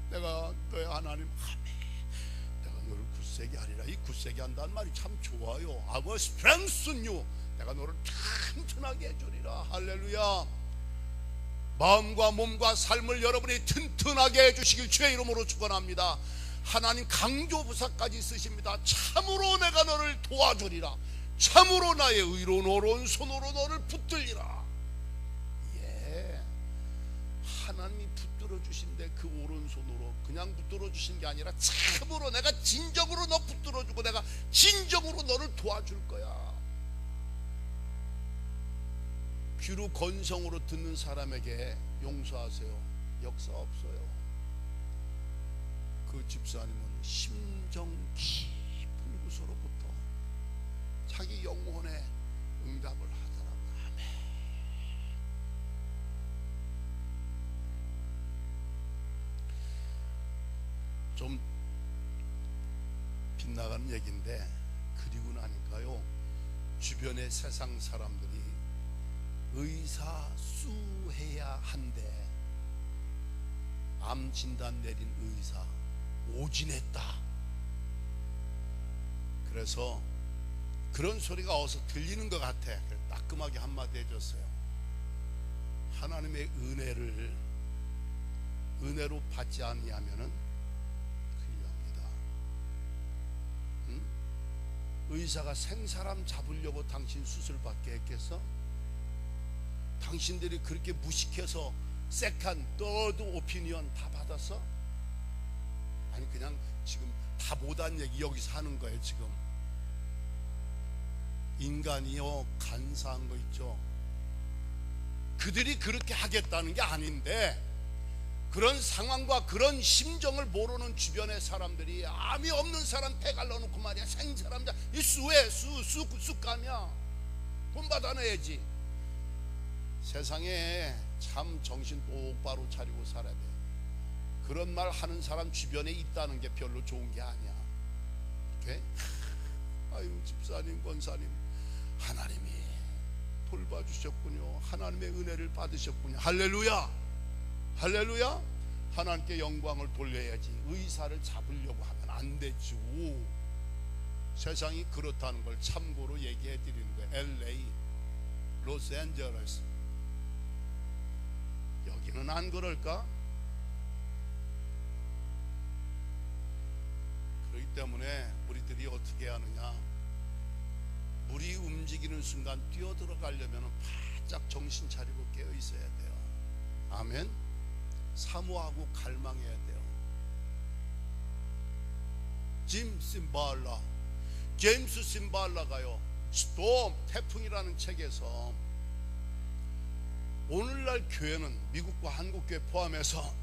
내가 너의 하나님. 아멘. 내가 너를 굳세게 하리라. 이 굳세게 한다는 말이 참 좋아요. I will strengthen you. 내가 너를 튼튼하게 해주리라. 할렐루야. 마음과 몸과 삶을 여러분이 튼튼하게 해주시길 주의 이름으로 축원합니다. 하나님 강조부사까지 쓰십니다. 참으로 내가 너를 도와주리라. 참으로 나의 의로운 오른손으로 너를 붙들리라. 예, 하나님이 붙들어 주신데 그 오른손으로 그냥 붙들어 주신 게 아니라 참으로 내가 진정으로 너 붙들어 주고 내가 진정으로 너를 도와줄 거야. 귀로 건성으로 듣는 사람에게 용서하세요. 역사 없어요. 그 집사님은 심정 깊은 곳으로부터 자기 영혼에 응답을 하더라고요. 아멘. 좀 빗나가는 얘기인데 그리고 나니까요, 주변의 세상 사람들이 의사수해야 한데 암 진단 내린 의사 오진했다. 그래서 그런 소리가 어디서 들리는 것 같아. 따끔하게 한마디 해줬어요. 하나님의 은혜로 받지 아니하면은 큰일납니다. 응? 의사가 생사람 잡으려고 당신 수술 받게 했겠어? 당신들이 그렇게 무식해서 섹한 third opinion 다 받았어? 아니 그냥 지금 다 못한 얘기 여기서 하는 거예요. 지금 인간이요 간사한 거 있죠. 그들이 그렇게 하겠다는 게 아닌데 그런 상황과 그런 심정을 모르는 주변의 사람들이 암이 없는 사람 배 갈라놓고 말이야 생사람자 이 수에 쑥감이야 돈 받아내야지. 세상에 참 정신 똑바로 차리고 살아야 돼. 그런 말 하는 사람 주변에 있다는 게 별로 좋은 게 아니야. 오케이? 아유 집사님 권사님 하나님이 돌봐주셨군요. 하나님의 은혜를 받으셨군요. 할렐루야 할렐루야. 하나님께 영광을 돌려야지. 의사를 잡으려고 하면 안 되죠. 세상이 그렇다는 걸 참고로 얘기해 드리는 거예요. LA, 로스앤젤레스 여기는 안 그럴까? 그렇기 때문에 우리들이 어떻게 하느냐, 물이 움직이는 순간 뛰어들어가려면 바짝 정신 차리고 깨어 있어야 돼요. 아멘. 사모하고 갈망해야 돼요. 제임스 심발라가요 스톰 태풍이라는 책에서 오늘날 교회는 미국과 한국 교회 포함해서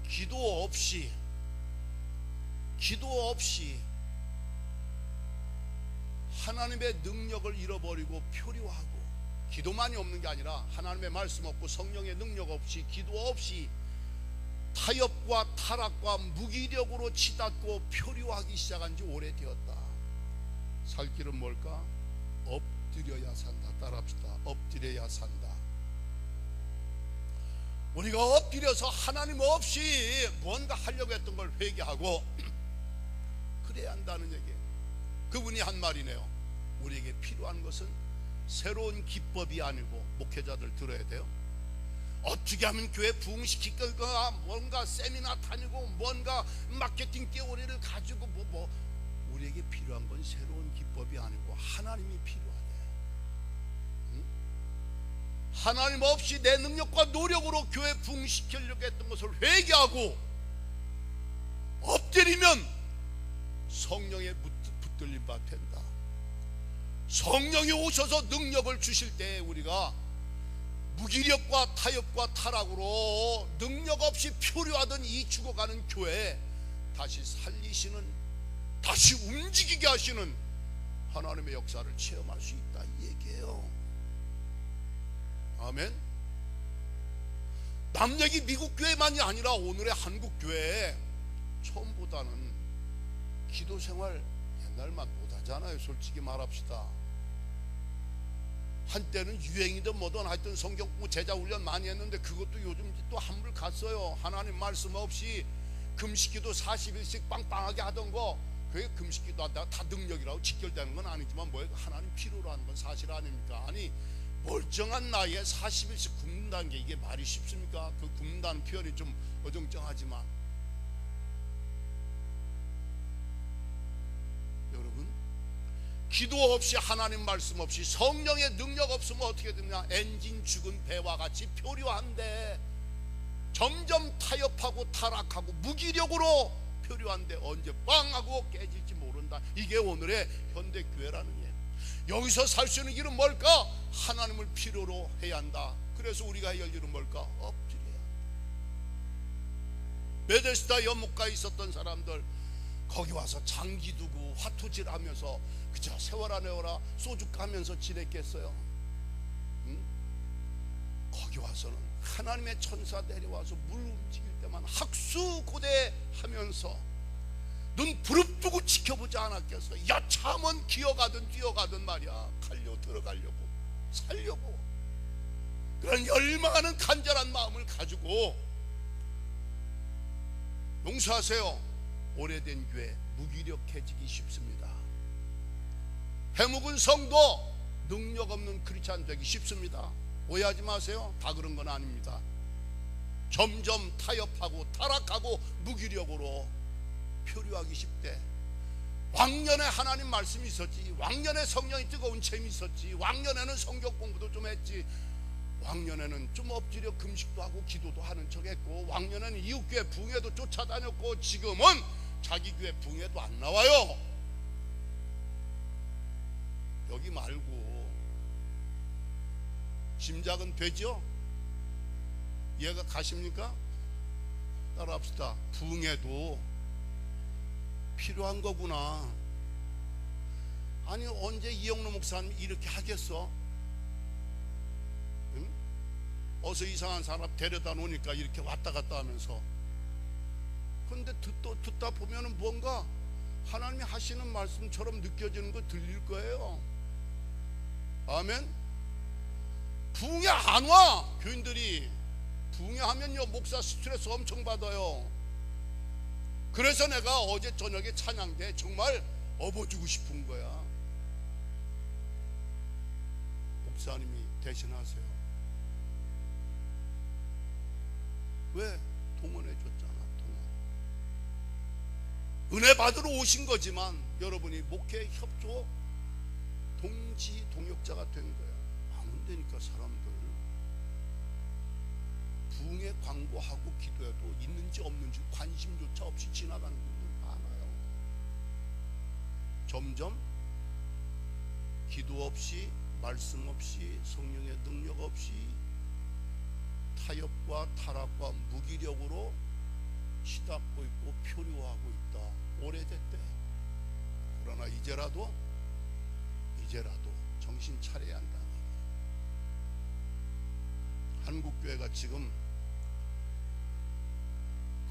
기도 없이 하나님의 능력을 잃어버리고 표류하고, 기도만이 없는 게 아니라 하나님의 말씀 없고 성령의 능력 없이 기도 없이 타협과 타락과 무기력으로 치닫고 표류하기 시작한 지 오래되었다. 살 길은 뭘까? 엎드려야 산다. 따라합시다. 엎드려야 산다. 우리가 엎드려서 하나님 없이 뭔가 하려고 했던 걸 회개하고 그래야 한다는 얘기예요. 그분이 한 말이네요. 우리에게 필요한 것은 새로운 기법이 아니고, 목회자들 들어야 돼요. 어떻게 하면 교회 부흥시킬까, 뭔가 세미나 다니고 뭔가 마케팅 떼오리를 가지고 우리에게 필요한 건 새로운 기법이 아니고 하나님이 필요하대. 응? 하나님 없이 내 능력과 노력으로 교회 부흥시키려고 했던 것을 회개하고 엎드리면 성령의 붙들림 바 된다. 성령이 오셔서 능력을 주실 때 우리가 무기력과 타협과 타락으로 능력 없이 표류하던 이 죽어가는 교회에 다시 살리시는, 다시 움직이게 하시는 하나님의 역사를 체험할 수 있다, 이 얘기예요. 아멘. 남 얘기 미국 교회만이 아니라 오늘의 한국 교회 처음보다는 기도 생활 옛날만 못하잖아요. 솔직히 말합시다. 한때는 유행이든 뭐든 하여튼 성경 공부 제자 훈련 많이 했는데 그것도 요즘 또 한물 갔어요. 하나님 말씀 없이 금식기도 40일씩 빵빵하게 하던 거, 그게 금식기도 하다가 다 능력이라고 직결되는 건 아니지만 뭐예요? 하나님 필요로 하는 건 사실 아닙니까? 아니 멀쩡한 나이에 40일씩 굶는다는 게 이게 말이 쉽습니까? 그 굶는다는 표현이 좀 어정쩡하지만 여러분, 기도 없이 하나님 말씀 없이 성령의 능력 없으면 어떻게 되냐? 엔진 죽은 배와 같이 표류한데 점점 타협하고 타락하고 무기력으로 표류한데 언제 빵 하고 깨질지 모른다. 이게 오늘의 현대교회라는 예요. 여기서 살 수 있는 길은 뭘까? 하나님을 필요로 해야 한다. 그래서 우리가 해야 할 일은 뭘까? 엎드려야 한다. 베데스다 연못가에 있었던 사람들, 거기 와서 장기 두고 화투질 하면서 그저 세워라 내워라 소주 까면서 지냈겠어요? 응? 거기 와서는 하나님의 천사 내려와서 물 움직일 때만 학수고대하면서 눈 부릅뜨고 지켜보지 않았겠어요? 여차하면 기어가든 뛰어가든 말이야, 갈려 들어가려고 살려고 그런 열망하는 간절한 마음을 가지고 용서하세요. 오래된 교회 무기력해지기 쉽습니다. 해묵은 성도 능력 없는 크리스찬 되기 쉽습니다. 오해하지 마세요. 다 그런 건 아닙니다. 점점 타협하고 타락하고 무기력으로 표류하기 쉽대. 왕년에 하나님 말씀이 있었지, 왕년에 성령이 뜨거운 잼이 있었지, 왕년에는 성경 공부도 좀 했지, 왕년에는 좀 엎드려 금식도 하고 기도도 하는 척 했고, 왕년에는 이웃교회 붕에도 쫓아다녔고, 지금은 자기 교회 붕에도 안 나와요. 여기 말고 짐작은 되죠? 이해가 가십니까? 따라합시다. 부흥에도 필요한 거구나. 아니 언제 이영로 목사님 이렇게 하겠어? 응? 어서 이상한 사람 데려다 놓으니까 이렇게 왔다 갔다 하면서. 근데 듣다 보면은 뭔가 하나님이 하시는 말씀처럼 느껴지는 거 들릴 거예요. 아멘. 부흥회 안 와. 교인들이 부흥회 하면요 목사 스트레스 엄청 받아요. 그래서 내가 어제 저녁에 찬양 때 정말 업어주고 싶은 거야. 목사님이 대신하세요. 왜? 동원해 줬잖아. 은혜 받으러 오신 거지만 여러분이 목회 협조 동지 동역자가 된 거야. 안 온다니까 사람들. 부흥회 광고하고 기도해도 있는지 없는지 관심조차 없이 지나가는 분들 많아요. 점점 기도 없이 말씀 없이 성령의 능력 없이 타협과 타락과 무기력으로 시닫고 있고 표류하고 있다. 오래됐대. 그러나 이제라도 정신 차려야 한다는 얘기예요. 한국교회가 지금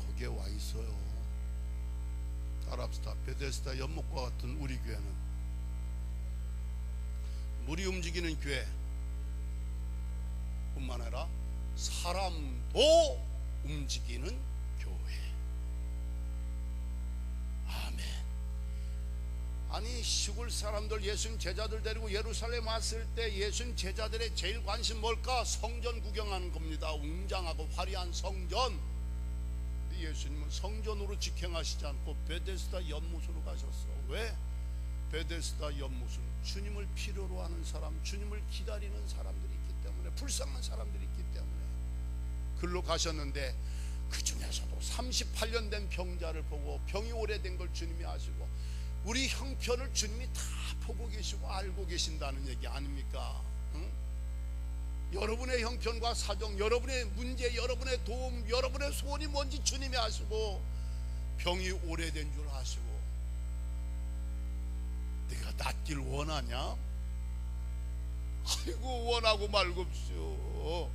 거기에 와 있어요. 따라합시다. 베데스다 연못과 같은 우리 교회는 물이 움직이는 교회 뿐만 아니라 사람도 움직이는 교회. 아멘. 아니 시골 사람들 예수님 제자들 데리고 예루살렘 왔을 때 예수님 제자들의 제일 관심 뭘까? 성전 구경하는 겁니다. 웅장하고 화려한 성전. 예수님은 성전으로 직행하시지 않고 베데스다 연못으로 가셨어. 왜? 베데스다 연못은 주님을 필요로 하는 사람, 주님을 기다리는 사람들이 있기 때문에, 불쌍한 사람들이 있기 때문에 글로 가셨는데, 그 중에서도 38년 된 병자를 보고 병이 오래된 걸 주님이 아시고 우리 형편을 주님이 다 보고 계시고 알고 계신다는 얘기 아닙니까? 응? 여러분의 형편과 사정, 여러분의 문제, 여러분의 도움, 여러분의 소원이 뭔지 주님이 아시고 병이 오래된 줄 아시고, 네가 낫길 원하냐? 아이고 원하고 말고없어.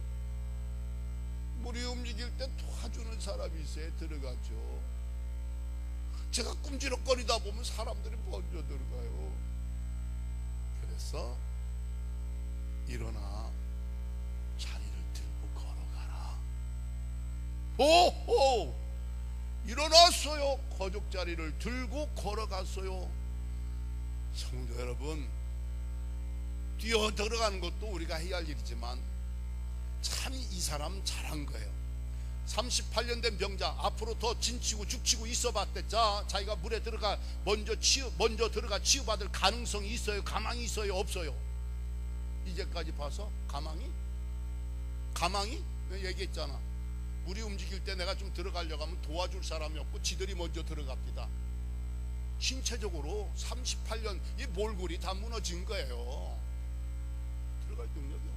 물이 움직일 때 도와주는 사람이 있어야 들어가죠. 제가 꿈지럭거리다 보면 사람들이 먼저 들어가요. 그래서 일어나 자리를 들고 걸어가라. 호호! 일어났어요. 거족 자리를 들고 걸어갔어요. 성도 여러분, 뛰어 들어가는 것도 우리가 해야 할 일이지만 참 이 사람 잘한 거예요. 38년 된 병자, 앞으로 더 진치고 죽치고 있어봤댔자 자기가 물에 들어가 먼저 들어가 치유받을 가능성이 있어요? 가망이 있어요? 없어요? 이제까지 봐서 가망이 얘기했잖아. 물이 움직일 때 내가 좀 들어가려고 하면 도와줄 사람이 없고 지들이 먼저 들어갑니다. 신체적으로 38년 이 몰골이 다 무너진 거예요. 들어갈 능력이 없어.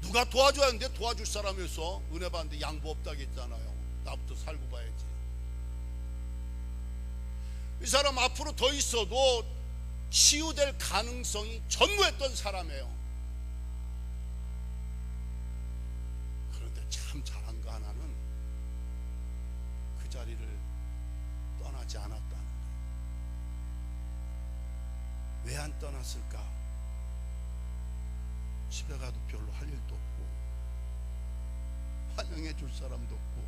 누가 도와줘야 하는데 도와줄 사람이 없어. 은혜 받는데 양보 없다겠잖아요. 나부터 살고 봐야지. 이 사람 앞으로 더 있어도 치유될 가능성이 전무했던 사람이에요. 그런데 참 잘한 거 하나는 그 자리를 떠나지 않았다는 거예요. 왜 안 떠났을까? 집에 가도 별로 할 일도 없고 환영해 줄 사람도 없고,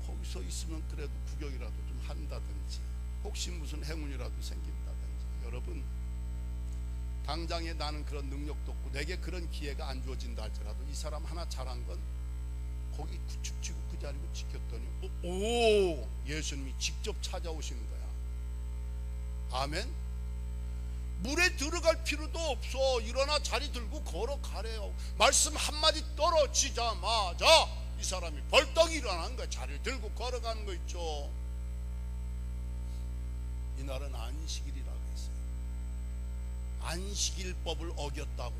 거기서 있으면 그래도 구경이라도 좀 한다든지 혹시 무슨 행운이라도 생긴다든지. 여러분, 당장에 나는 그런 능력도 없고 내게 그런 기회가 안 주어진다 할지라도 이 사람 하나 잘한 건 거기 구축지고 그 자리고 지켰더니 오, 예수님이 직접 찾아오시는 거야. 아멘. 물에 들어갈 필요도 없어. 일어나 자리 들고 걸어가래요. 말씀 한마디 떨어지자마자 이 사람이 벌떡 일어나는 거야. 자리를 들고 걸어가는 거 있죠. 이날은 안식일이라고 했어요. 안식일법을 어겼다고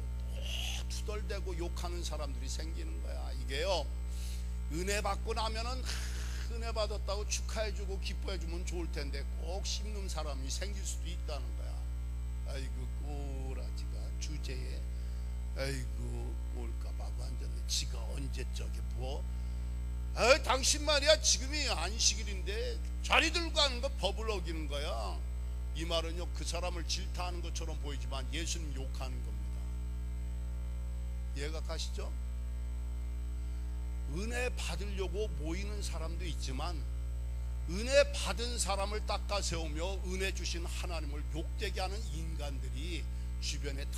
투덜대고 욕하는 사람들이 생기는 거야. 이게요, 은혜 받고 나면은 은혜 받았다고 축하해주고 기뻐해주면 좋을 텐데 꼭 씹는 사람이 생길 수도 있다는 거야. 아이고 꼬라지가 주제에 아이고 꼴까봐 앉았네. 지가 언제 저게 뭐 당신 말이야 지금이 안식일인데 자리 들고 가는 거 법을 어기는 거야. 이 말은요, 그 사람을 질타하는 것처럼 보이지만 예수님 욕하는 겁니다. 이해가 가시죠? 은혜 받으려고 모이는 사람도 있지만 은혜 받은 사람을 닦아 세우며 은혜 주신 하나님을 욕되게 하는 인간들이 주변에 다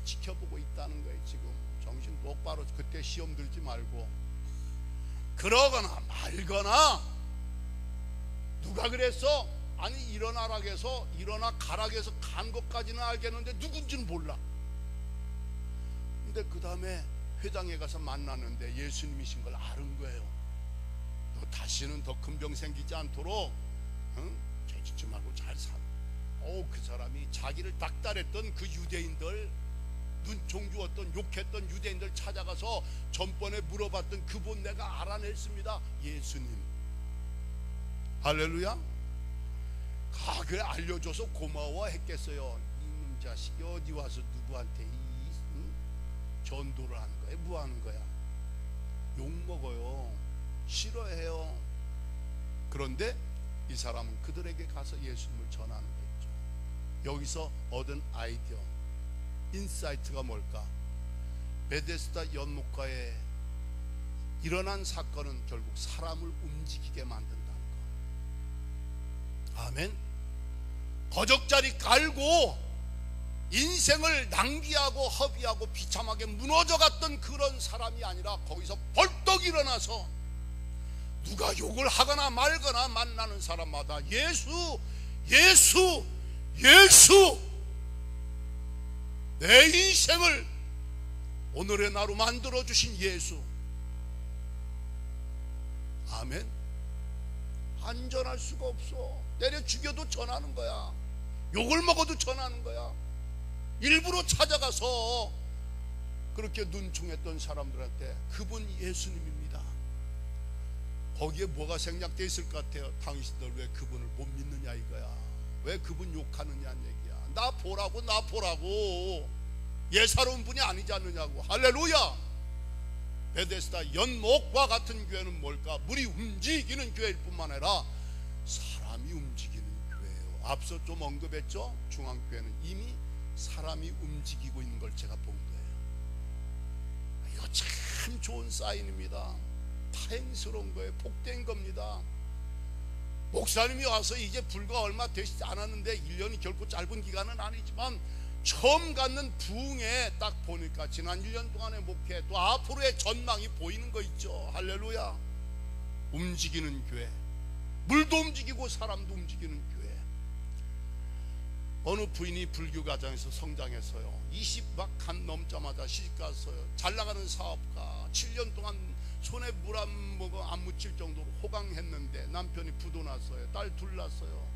지켜보고 있다는 거예요. 지금 정신 똑바로 그때 시험 들지 말고, 그러거나 말거나. 누가 그랬어? 아니 일어나라 해서 일어나 가라 해서 간 것까지는 알겠는데 누군지는 몰라. 근데 그 다음에 회당에 가서 만났는데 예수님이신 걸 아는 거예요. 너 다시는 더 큰 병 생기지 않도록 죄짓지 말고 잘 살아. 그 사람이 자기를 닥달했던 그 유대인들, 눈총 주었던 욕했던 유대인들 찾아가서 전번에 물어봤던 그분 내가 알아냈습니다. 예수님. 할렐루야. 그래 알려줘서 고마워했겠어요. 이놈 자식이 어디 와서 누구한테 전도를 하는 거야? 뭐 하는 거야? 욕먹어요. 싫어해요. 그런데 이 사람은 그들에게 가서 예수님을 전하는 거죠. 여기서 얻은 아이디어, 인사이트가 뭘까? 베데스다 연못가에 일어난 사건은 결국 사람을 움직이게 만든다는 거. 아멘. 거적자리 깔고 인생을 낭비하고 허비하고 비참하게 무너져갔던 그런 사람이 아니라 거기서 벌떡 일어나서 누가 욕을 하거나 말거나 만나는 사람마다 예수, 예수, 예수, 내 인생을 오늘의 나로 만들어주신 예수. 아멘. 안전할 수가 없어. 때려 죽여도 전하는 거야. 욕을 먹어도 전하는 거야. 일부러 찾아가서 그렇게 눈총했던 사람들한테 그분 예수님입니다. 거기에 뭐가 생략되어 있을 것 같아요? 당신들 왜 그분을 못 믿느냐 이거야. 왜 그분 욕하느냐는 얘기야. 나 보라고, 나 보라고. 예사로운 분이 아니지 않느냐고. 할렐루야. 베데스다 연못과 같은 교회는 뭘까? 물이 움직이는 교회일 뿐만 아니라 사람이 움직이는 교회예요. 앞서 좀 언급했죠? 중앙교회는 이미 사람이 움직이고 있는 걸 제가 본 거예요. 이거 참 좋은 사인입니다. 다행스러운 거예요. 복된 겁니다. 목사님이 와서 이제 불과 얼마 되시지 않았는데 1년이 결코 짧은 기간은 아니지만 처음 갖는 부흥에 딱 보니까 지난 1년 동안의 목회 또 앞으로의 전망이 보이는 거 있죠. 할렐루야. 움직이는 교회, 물도 움직이고 사람도 움직이는 교회. 어느 부인이 불교 가정에서 성장했어요. 20막 넘자마자 시집갔어요. 잘 나가는 사업가, 7년 동안 손에 물 안 묻힐 정도로 호강했는데 남편이 부도 났어요. 딸 둘 낳았어요.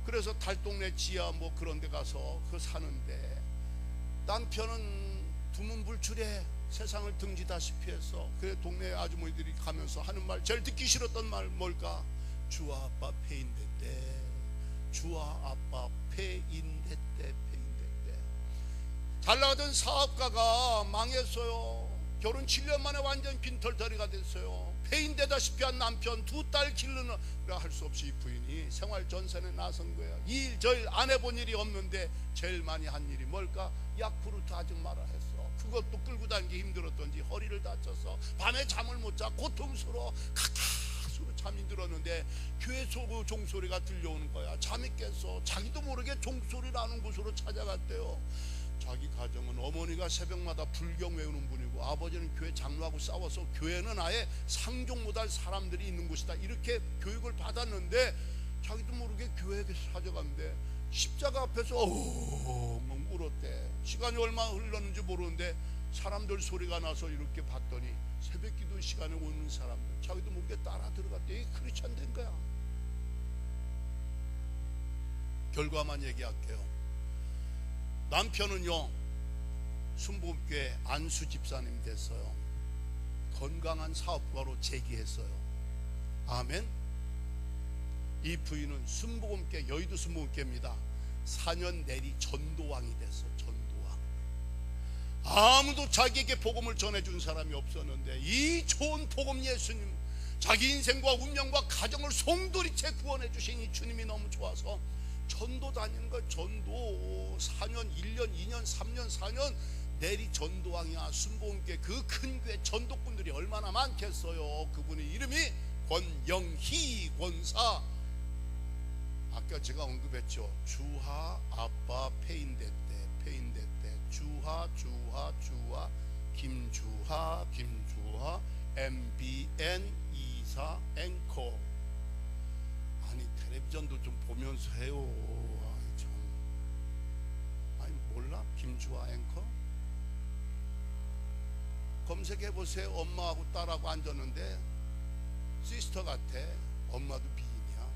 그래서 달동네 지하 뭐 그런 데 가서 사는데 남편은 두문불출해 세상을 등지다시피 했어. 그래 동네 아주머니들이 가면서 하는 말, 제일 듣기 싫었던 말 뭘까? 주와 아빠 폐인됐대. 주와 아빠 폐인됐대. 잘 나가던 사업가가 망했어요. 결혼 7년 만에 완전 빈털터리가 됐어요. 폐인되다시피 한 남편, 두 딸 기르는 할 수 없이 이 부인이 생활 전선에 나선 거예요. 이 일 저 일 안 해본 일이 없는데 제일 많이 한 일이 뭘까? 야쿠르트 아줌마라 했어. 그것도 끌고 다니기 힘들었던지 허리를 다쳐서 밤에 잠을 못 자 고통스러워 가까스로 잠이 들었는데 교회 소고 종소리가 들려오는 거야. 잠이 깼어. 자기도 모르게 종소리라는 곳으로 찾아갔대요. 자기 가정은 어머니가 새벽마다 불경 외우는 분이고 아버지는 교회 장로하고 싸워서 교회는 아예 상종 못할 사람들이 있는 곳이다 이렇게 교육을 받았는데 자기도 모르게 교회에 찾아갔는데 십자가 앞에서 엉엉 울었대. 시간이 얼마 흘렀는지 모르는데 사람들 소리가 나서 이렇게 봤더니 새벽기도 시간에 오는 사람들 자기도 모르게 따라 들어갔대. 이게 크리스찬 된 거야. 결과만 얘기할게요. 남편은요 순복음교회 안수 집사님 됐어요. 건강한 사업가로 재기했어요. 아멘. 이 부인은 순복음교회, 여의도 순복음교회입니다. 4년 내리 전도왕이 됐어. 전도왕. 아무도 자기에게 복음을 전해준 사람이 없었는데 이 좋은 복음 예수님, 자기 인생과 운명과 가정을 송두리째 구원해 주신 이 주님이 너무 좋아서 전도 다니는 거. 전도 4년, 1년, 2년, 3년, 4년 내리 전도왕이야. 순복음교회 그 큰 교회 전도꾼들이 얼마나 많겠어요. 그분의 이름이 권영희 권사. 아까 제가 언급했죠. 주하 아빠 페인대 때 주하 김주하 MBN 이사 앵커. 아니 텔레비전도 좀 보면서 해요. 아니, 참. 아니 몰라? 김주하 앵커? 검색해보세요. 엄마하고 딸하고 앉았는데 시스터 같아. 엄마도 미인이야.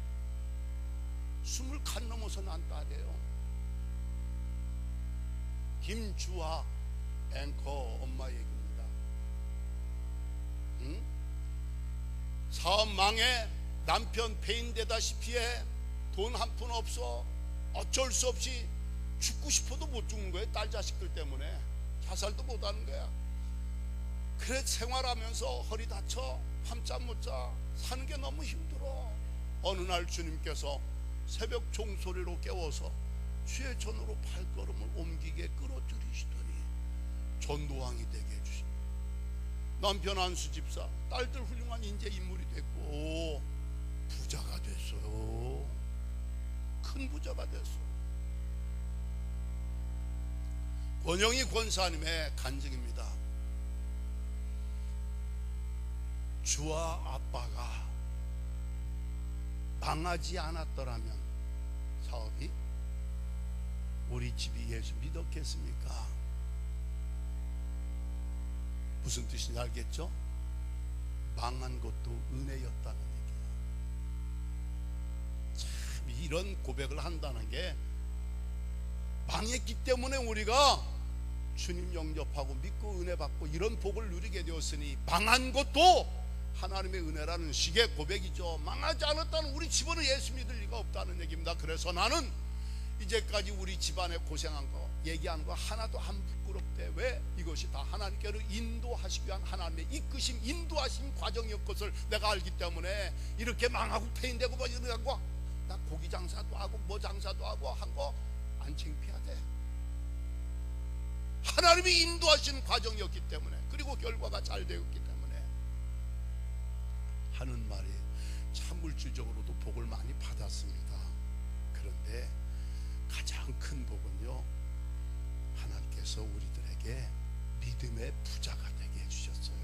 20칸 넘어서 난 딸이에요. 김주하 앵커 엄마 얘기입니다. 응? 사업 망해. 남편 폐인되다시피 해. 돈 한 푼 없어. 어쩔 수 없이 죽고 싶어도 못 죽는 거예요. 딸 자식들 때문에. 자살도 못 하는 거야. 그래 생활하면서 허리 다쳐. 밤잠 못 자. 사는 게 너무 힘들어. 어느 날 주님께서 새벽 종소리로 깨워서 최전으로 발걸음을 옮기게 끌어들이시더니 전도왕이 되게 해주신 남편 안수 집사, 딸들 훌륭한 인재 인물이 됐고 부자가 됐어요. 큰 부자가 됐어. 권영희 권사님의 간증입니다. 주와 아빠가 망하지 않았더라면 사업이 우리 집이 예수 믿었겠습니까? 무슨 뜻인지 알겠죠? 망한 것도 은혜였다는 얘기예요. 참 이런 고백을 한다는 게 망했기 때문에 우리가 주님 영접하고 믿고 은혜 받고 이런 복을 누리게 되었으니 망한 것도 하나님의 은혜라는 식의 고백이죠. 망하지 않았다는 우리 집안은 예수 믿을 리가 없다는 얘기입니다. 그래서 나는 이제까지 우리 집안에 고생한 거 얘기한 거 하나도 안 부끄럽대. 왜? 이것이 다 하나님께로 인도하시기 위한 하나님의 이끄심 인도하심 과정이었 것을 내가 알기 때문에 이렇게 망하고 폐인되고 뭐 이런 거 나 고기 장사도 하고 뭐 장사도 하고 한 거 안 창피하대. 하나님이 인도하신 과정이었기 때문에 그리고 결과가 잘 되었기 때문에 하는 말이 참 물질적으로도 복을 많이 받았습니다. 그런데 가장 큰 복은요, 하나님께서 우리들에게 믿음의 부자가 되게 해주셨어요.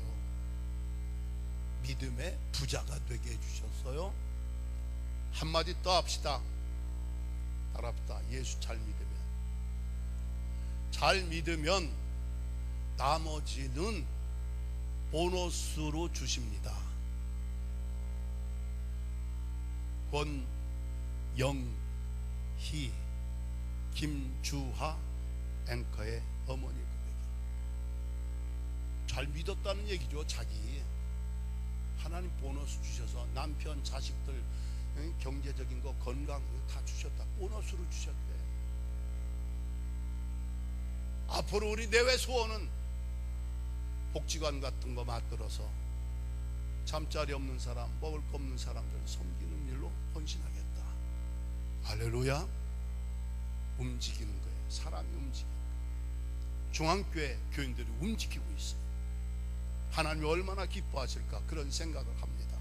믿음의 부자가 되게 해주셨어요. 한마디 더 합시다. 따라합시다. 예수 잘 믿으면 나머지는 보너스로 주십니다. 권영희 김주하 앵커의 어머니 고백이 잘 믿었다는 얘기죠. 자기 하나님 보너스 주셔서 남편 자식들 경제적인 거 건강 다 주셨다. 보너스로 주셨대. 앞으로 우리 내외 소원은 복지관 같은 거 만들어서 잠자리 없는 사람, 먹을 거 없는 사람들 섬기는 일로 헌신하겠다. 할렐루야. 움직이는 거예요. 사람이 움직이는 거예요. 중앙교회 교인들이 움직이고 있어요. 하나님이 얼마나 기뻐하실까 그런 생각을 합니다.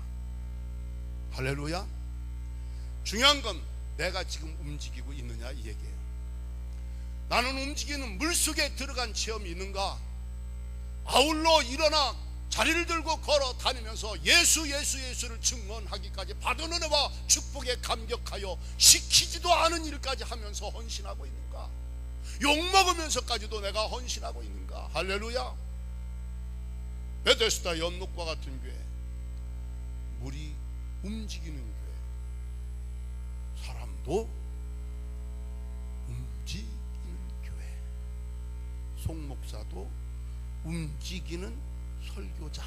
할렐루야. 중요한 건 내가 지금 움직이고 있느냐 이 얘기예요. 나는 움직이는 물속에 들어간 체험이 있는가? 아울러 일어나 자리를 들고 걸어 다니면서 예수를 증언하기까지 받은 은혜와 축복에 감격하여 시키지도 않은 일까지 하면서 헌신하고 있는가? 욕먹으면서까지도 내가 헌신하고 있는가? 할렐루야. 베데스다 연못과 같은 교회, 물이 움직이는 교회, 사람도 움직이는 교회 송 목사도 움직이는 설교자.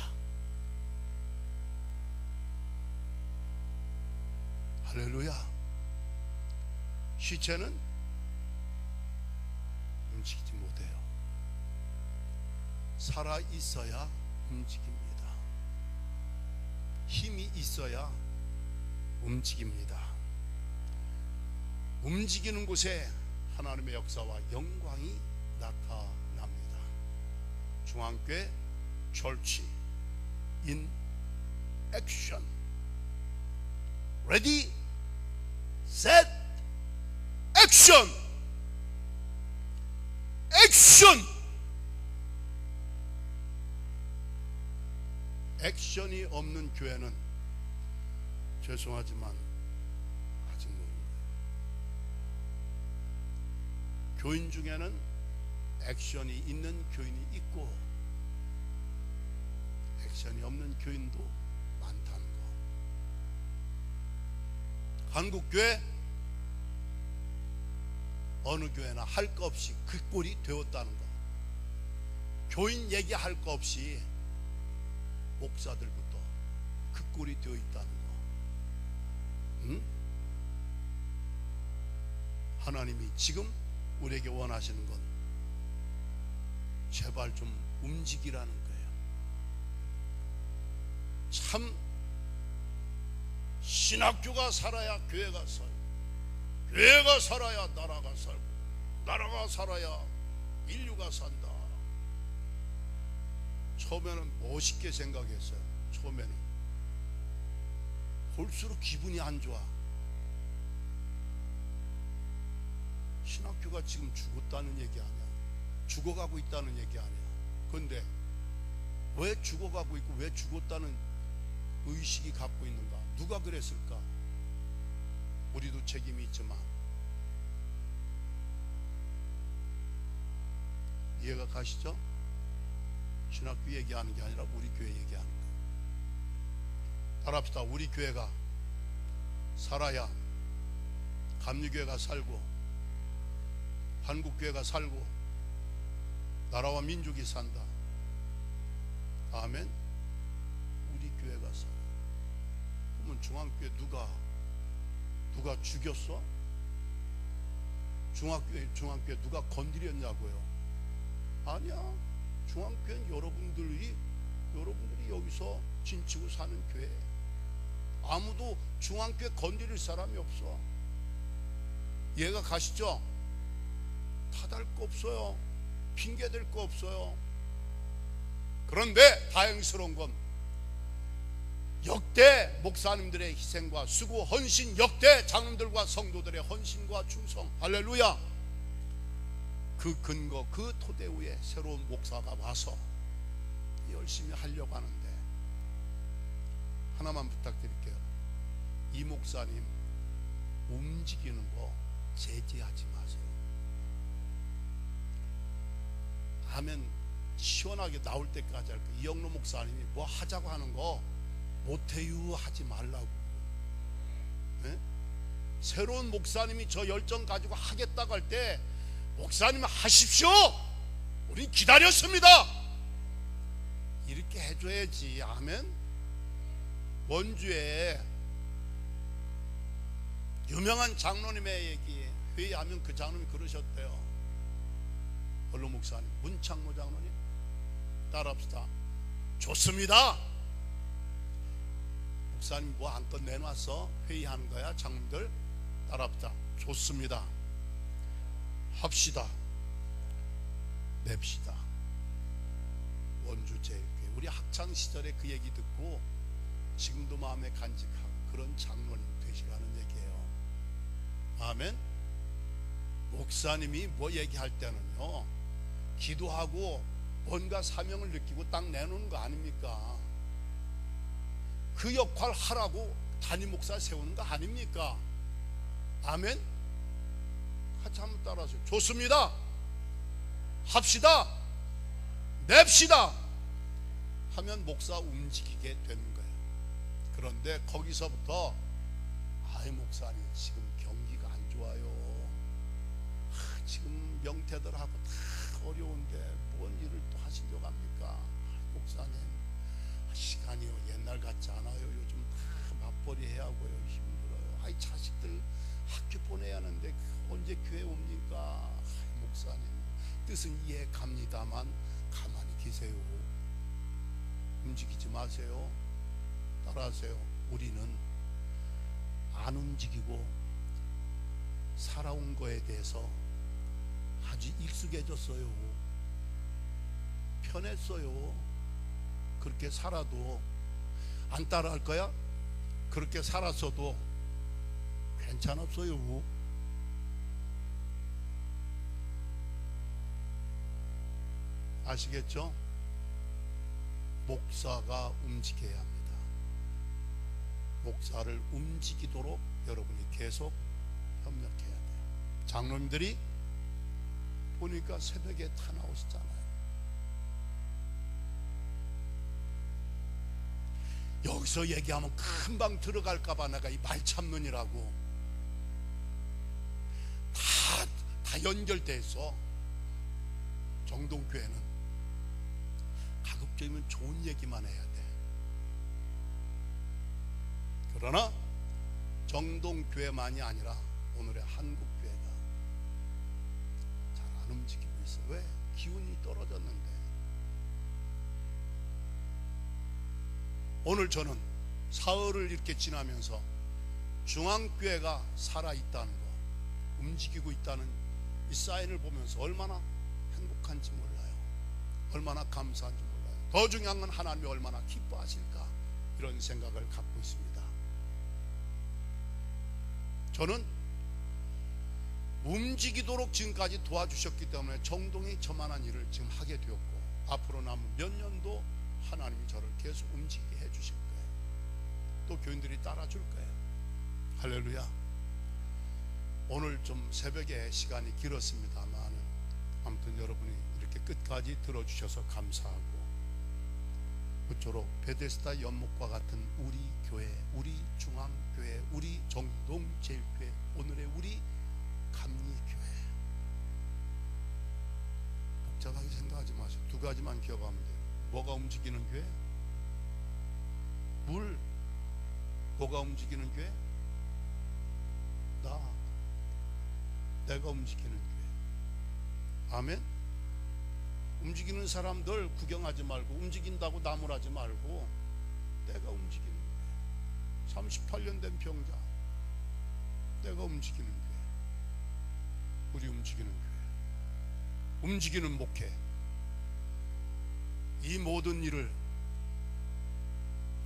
할렐루야. 시체는 움직이지 못해요. 살아 있어야 움직입니다. 힘이 있어야 움직입니다. 움직이는 곳에 하나님의 역사와 영광이 나타납니다. 중앙교회 Church in Action. Ready, set, action. 액션. 액션이 없는 교회는 죄송하지만 아직 모르는 거예요. 교인 중에는 액션이 있는 교인이 있고 액션이 없는 교인도 많다는 거. 한국교회 어느 교회나 할 거 없이 그 꼴이 되었다는 거. 교인 얘기할 거 없이 목사들부터 그 꼴이 되어 있다는 거. 응? 하나님이 지금 우리에게 원하시는 건 제발 좀 움직이라는 거예요. 참 신학교가 살아야 교회가 살고, 교회가 살아야 나라가 살고, 나라가 살아야 인류가 산다. 처음에는 멋있게 생각했어요. 처음에는 볼수록 기분이 안 좋아. 신학교가 지금 죽었다는 얘기 아니야. 죽어가고 있다는 얘기 아니야. 그런데 왜 죽어가고 있고 왜 죽었다는 의식이 갖고 있는가? 누가 그랬을까? 우리도 책임이 있지만 이해가 가시죠? 신학교 얘기하는 게 아니라 우리 교회 얘기하는 거예요. 따라합시다. 우리 교회가 살아야 감리교회가 살고, 한국교회가 살고, 나라와 민족이 산다. 아멘. 우리 교회가 살아. 그러면 중앙교회 누가 죽였어? 중앙교회 누가 건드렸냐고요? 아니야. 중앙교회는 여러분들이 여기서 진치고 사는 교회. 아무도 중앙교회 건드릴 사람이 없어. 이해가 가시죠? 탓할 거 없어요. 핑계댈 거 없어요. 그런데 다행스러운 건 역대 목사님들의 희생과 수고, 헌신, 역대 장로들과 성도들의 헌신과 충성, 할렐루야. 그 근거, 그 토대 위에 새로운 목사가 와서 열심히 하려고 하는데 하나만 부탁드릴게요. 이 목사님 움직이는 거 제지하지 마세요. 하면 시원하게 나올 때까지 할 거예요. 이영로 목사님이 뭐 하자고 하는 거 못해요 하지 말라고. 네? 새로운 목사님이 저 열정 가지고 하겠다고 할 때 목사님 하십시오. 우린 기다렸습니다. 이렇게 해줘야지. 아멘. 원주에 유명한 장로님의 얘기 회의하면 그 장로님이 그러셨대요. 원로 목사님, 문창모 장로님 따라합시다. 좋습니다. 목사님 뭐 안건 내놨어? 회의하는 거야 장로들? 따라합시다. 좋습니다. 합시다. 냅시다. 원주제일교회 우리 학창시절에 그 얘기 듣고 지금도 마음에 간직하고 그런 장로님 되시라는 얘기예요. 아멘. 목사님이 뭐 얘기할 때는요 기도하고 뭔가 사명을 느끼고 딱 내놓는 거 아닙니까? 그 역할 하라고 담임 목사 세우는 거 아닙니까? 아멘. 같이 한번 따라하세요. 좋습니다. 합시다. 냅시다. 하면 목사 움직이게 되는 거예요. 그런데 거기서부터 아이 목사님 지금 경기가 안 좋아요. 지금 명태들하고 다 어려운데 뭔 일을 또 하시려고 합니까? 목사님, 시간이요 옛날 같지 않아요. 요즘 다 맞벌이 해야 하고요. 힘들어요. 아이 자식들 학교 보내야 하는데 언제 교회 옵니까? 목사님, 뜻은 이해 갑니다만 가만히 계세요. 움직이지 마세요. 따라하세요. 우리는 안 움직이고 살아온 거에 대해서 아주 익숙해졌어요. 편했어요. 그렇게 살아도 안 따라할 거야? 그렇게 살았어도 괜찮았어요. 아시겠죠? 목사가 움직여야 합니다. 목사를 움직이도록 여러분이 계속 협력해야 돼요. 장로님들이 보니까 새벽에 다 나오시잖아요. 여기서 얘기하면 금방 들어갈까봐 내가 이 말 참느니라고 다 연결돼 있어. 정동교회는 가급적이면 좋은 얘기만 해야 돼. 그러나 정동교회만이 아니라 오늘의 한국교회가 잘 안 움직이고 있어. 왜? 기운이 떨어졌는데. 오늘 저는 사흘을 이렇게 지나면서 중앙교회가 살아있다는 거, 움직이고 있다는 이 사인을 보면서 얼마나 행복한지 몰라요. 얼마나 감사한지 몰라요. 더 중요한 건 하나님이 얼마나 기뻐하실까, 이런 생각을 갖고 있습니다. 저는 움직이도록 지금까지 도와주셨기 때문에 정동이 저만한 일을 지금 하게 되었고, 앞으로 남은 몇 년도 하나님이 저를 계속 움직이게 해주실 거예요. 또 교인들이 따라줄 거예요. 할렐루야. 오늘 좀 새벽에 시간이 길었습니다만 아무튼 여러분이 이렇게 끝까지 들어주셔서 감사하고, 그쪼록 베데스다 연못과 같은 우리 교회, 우리 중앙교회, 우리 정동제일교회, 오늘의 우리 감리교회, 복잡하게 생각하지 마세요. 두 가지만 기억하면 돼요. 뭐가 움직이는 교회? 물. 뭐가 움직이는 교회? 내가 움직이는 교회. 아멘. 움직이는 사람들 구경하지 말고, 움직인다고 나무라지 말고 내가 움직이는 교회. 38년 된 병자, 내가 움직이는 교회. 우리 움직이는 교회, 움직이는 목회. 이 모든 일을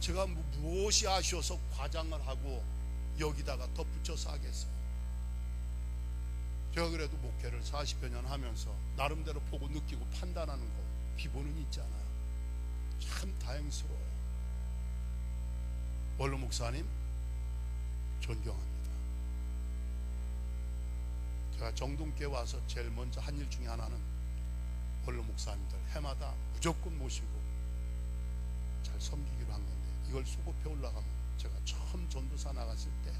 제가 무엇이 아쉬워서 과장을 하고 여기다가 덧붙여서 하겠어요. 제가 그래도 목회를 40여 년 하면서 나름대로 보고 느끼고 판단하는 거 기본은 있잖아요. 참 다행스러워요. 원로 목사님 존경합니다. 제가 정동교회 와서 제일 먼저 한 일 중에 하나는 원로 목사님들 해마다 무조건 모시고 잘 섬기기로 한 건데, 이걸 수급해 올라가면 제가 처음 전도사 나갔을 때,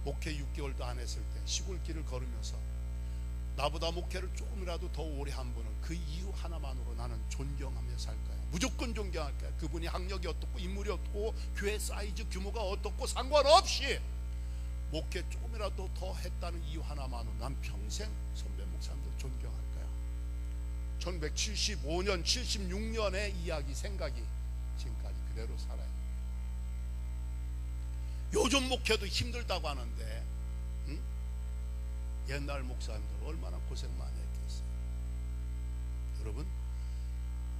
목회 6개월도 안 했을 때 시골길을 걸으면서 나보다 목회를 조금이라도 더 오래 한 분은 그 이유 하나만으로 나는 존경하며 살 거야. 무조건 존경할 거야. 그분이 학력이 어떻고 인물이 어떻고 교회 사이즈 규모가 어떻고 상관없이 목회 조금이라도 더 했다는 이유 하나만으로 난 평생 선배 목사님들 존경할 거야. 1975년 76년의 이야기 생각이 지금까지 그대로 살아요. 요즘 목회도 힘들다고 하는데 옛날 목사님들 얼마나 고생 많이 했겠어요. 여러분,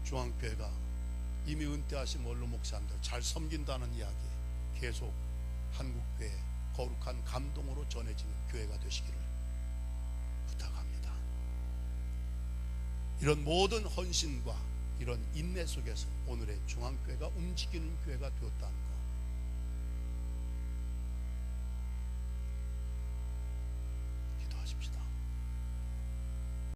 중앙교회가 이미 은퇴하신 원로 목사님들 잘 섬긴다는 이야기 계속 한국교회 거룩한 감동으로 전해지는 교회가 되시기를 부탁합니다. 이런 모든 헌신과 이런 인내 속에서 오늘의 중앙교회가 움직이는 교회가 되었다는 것,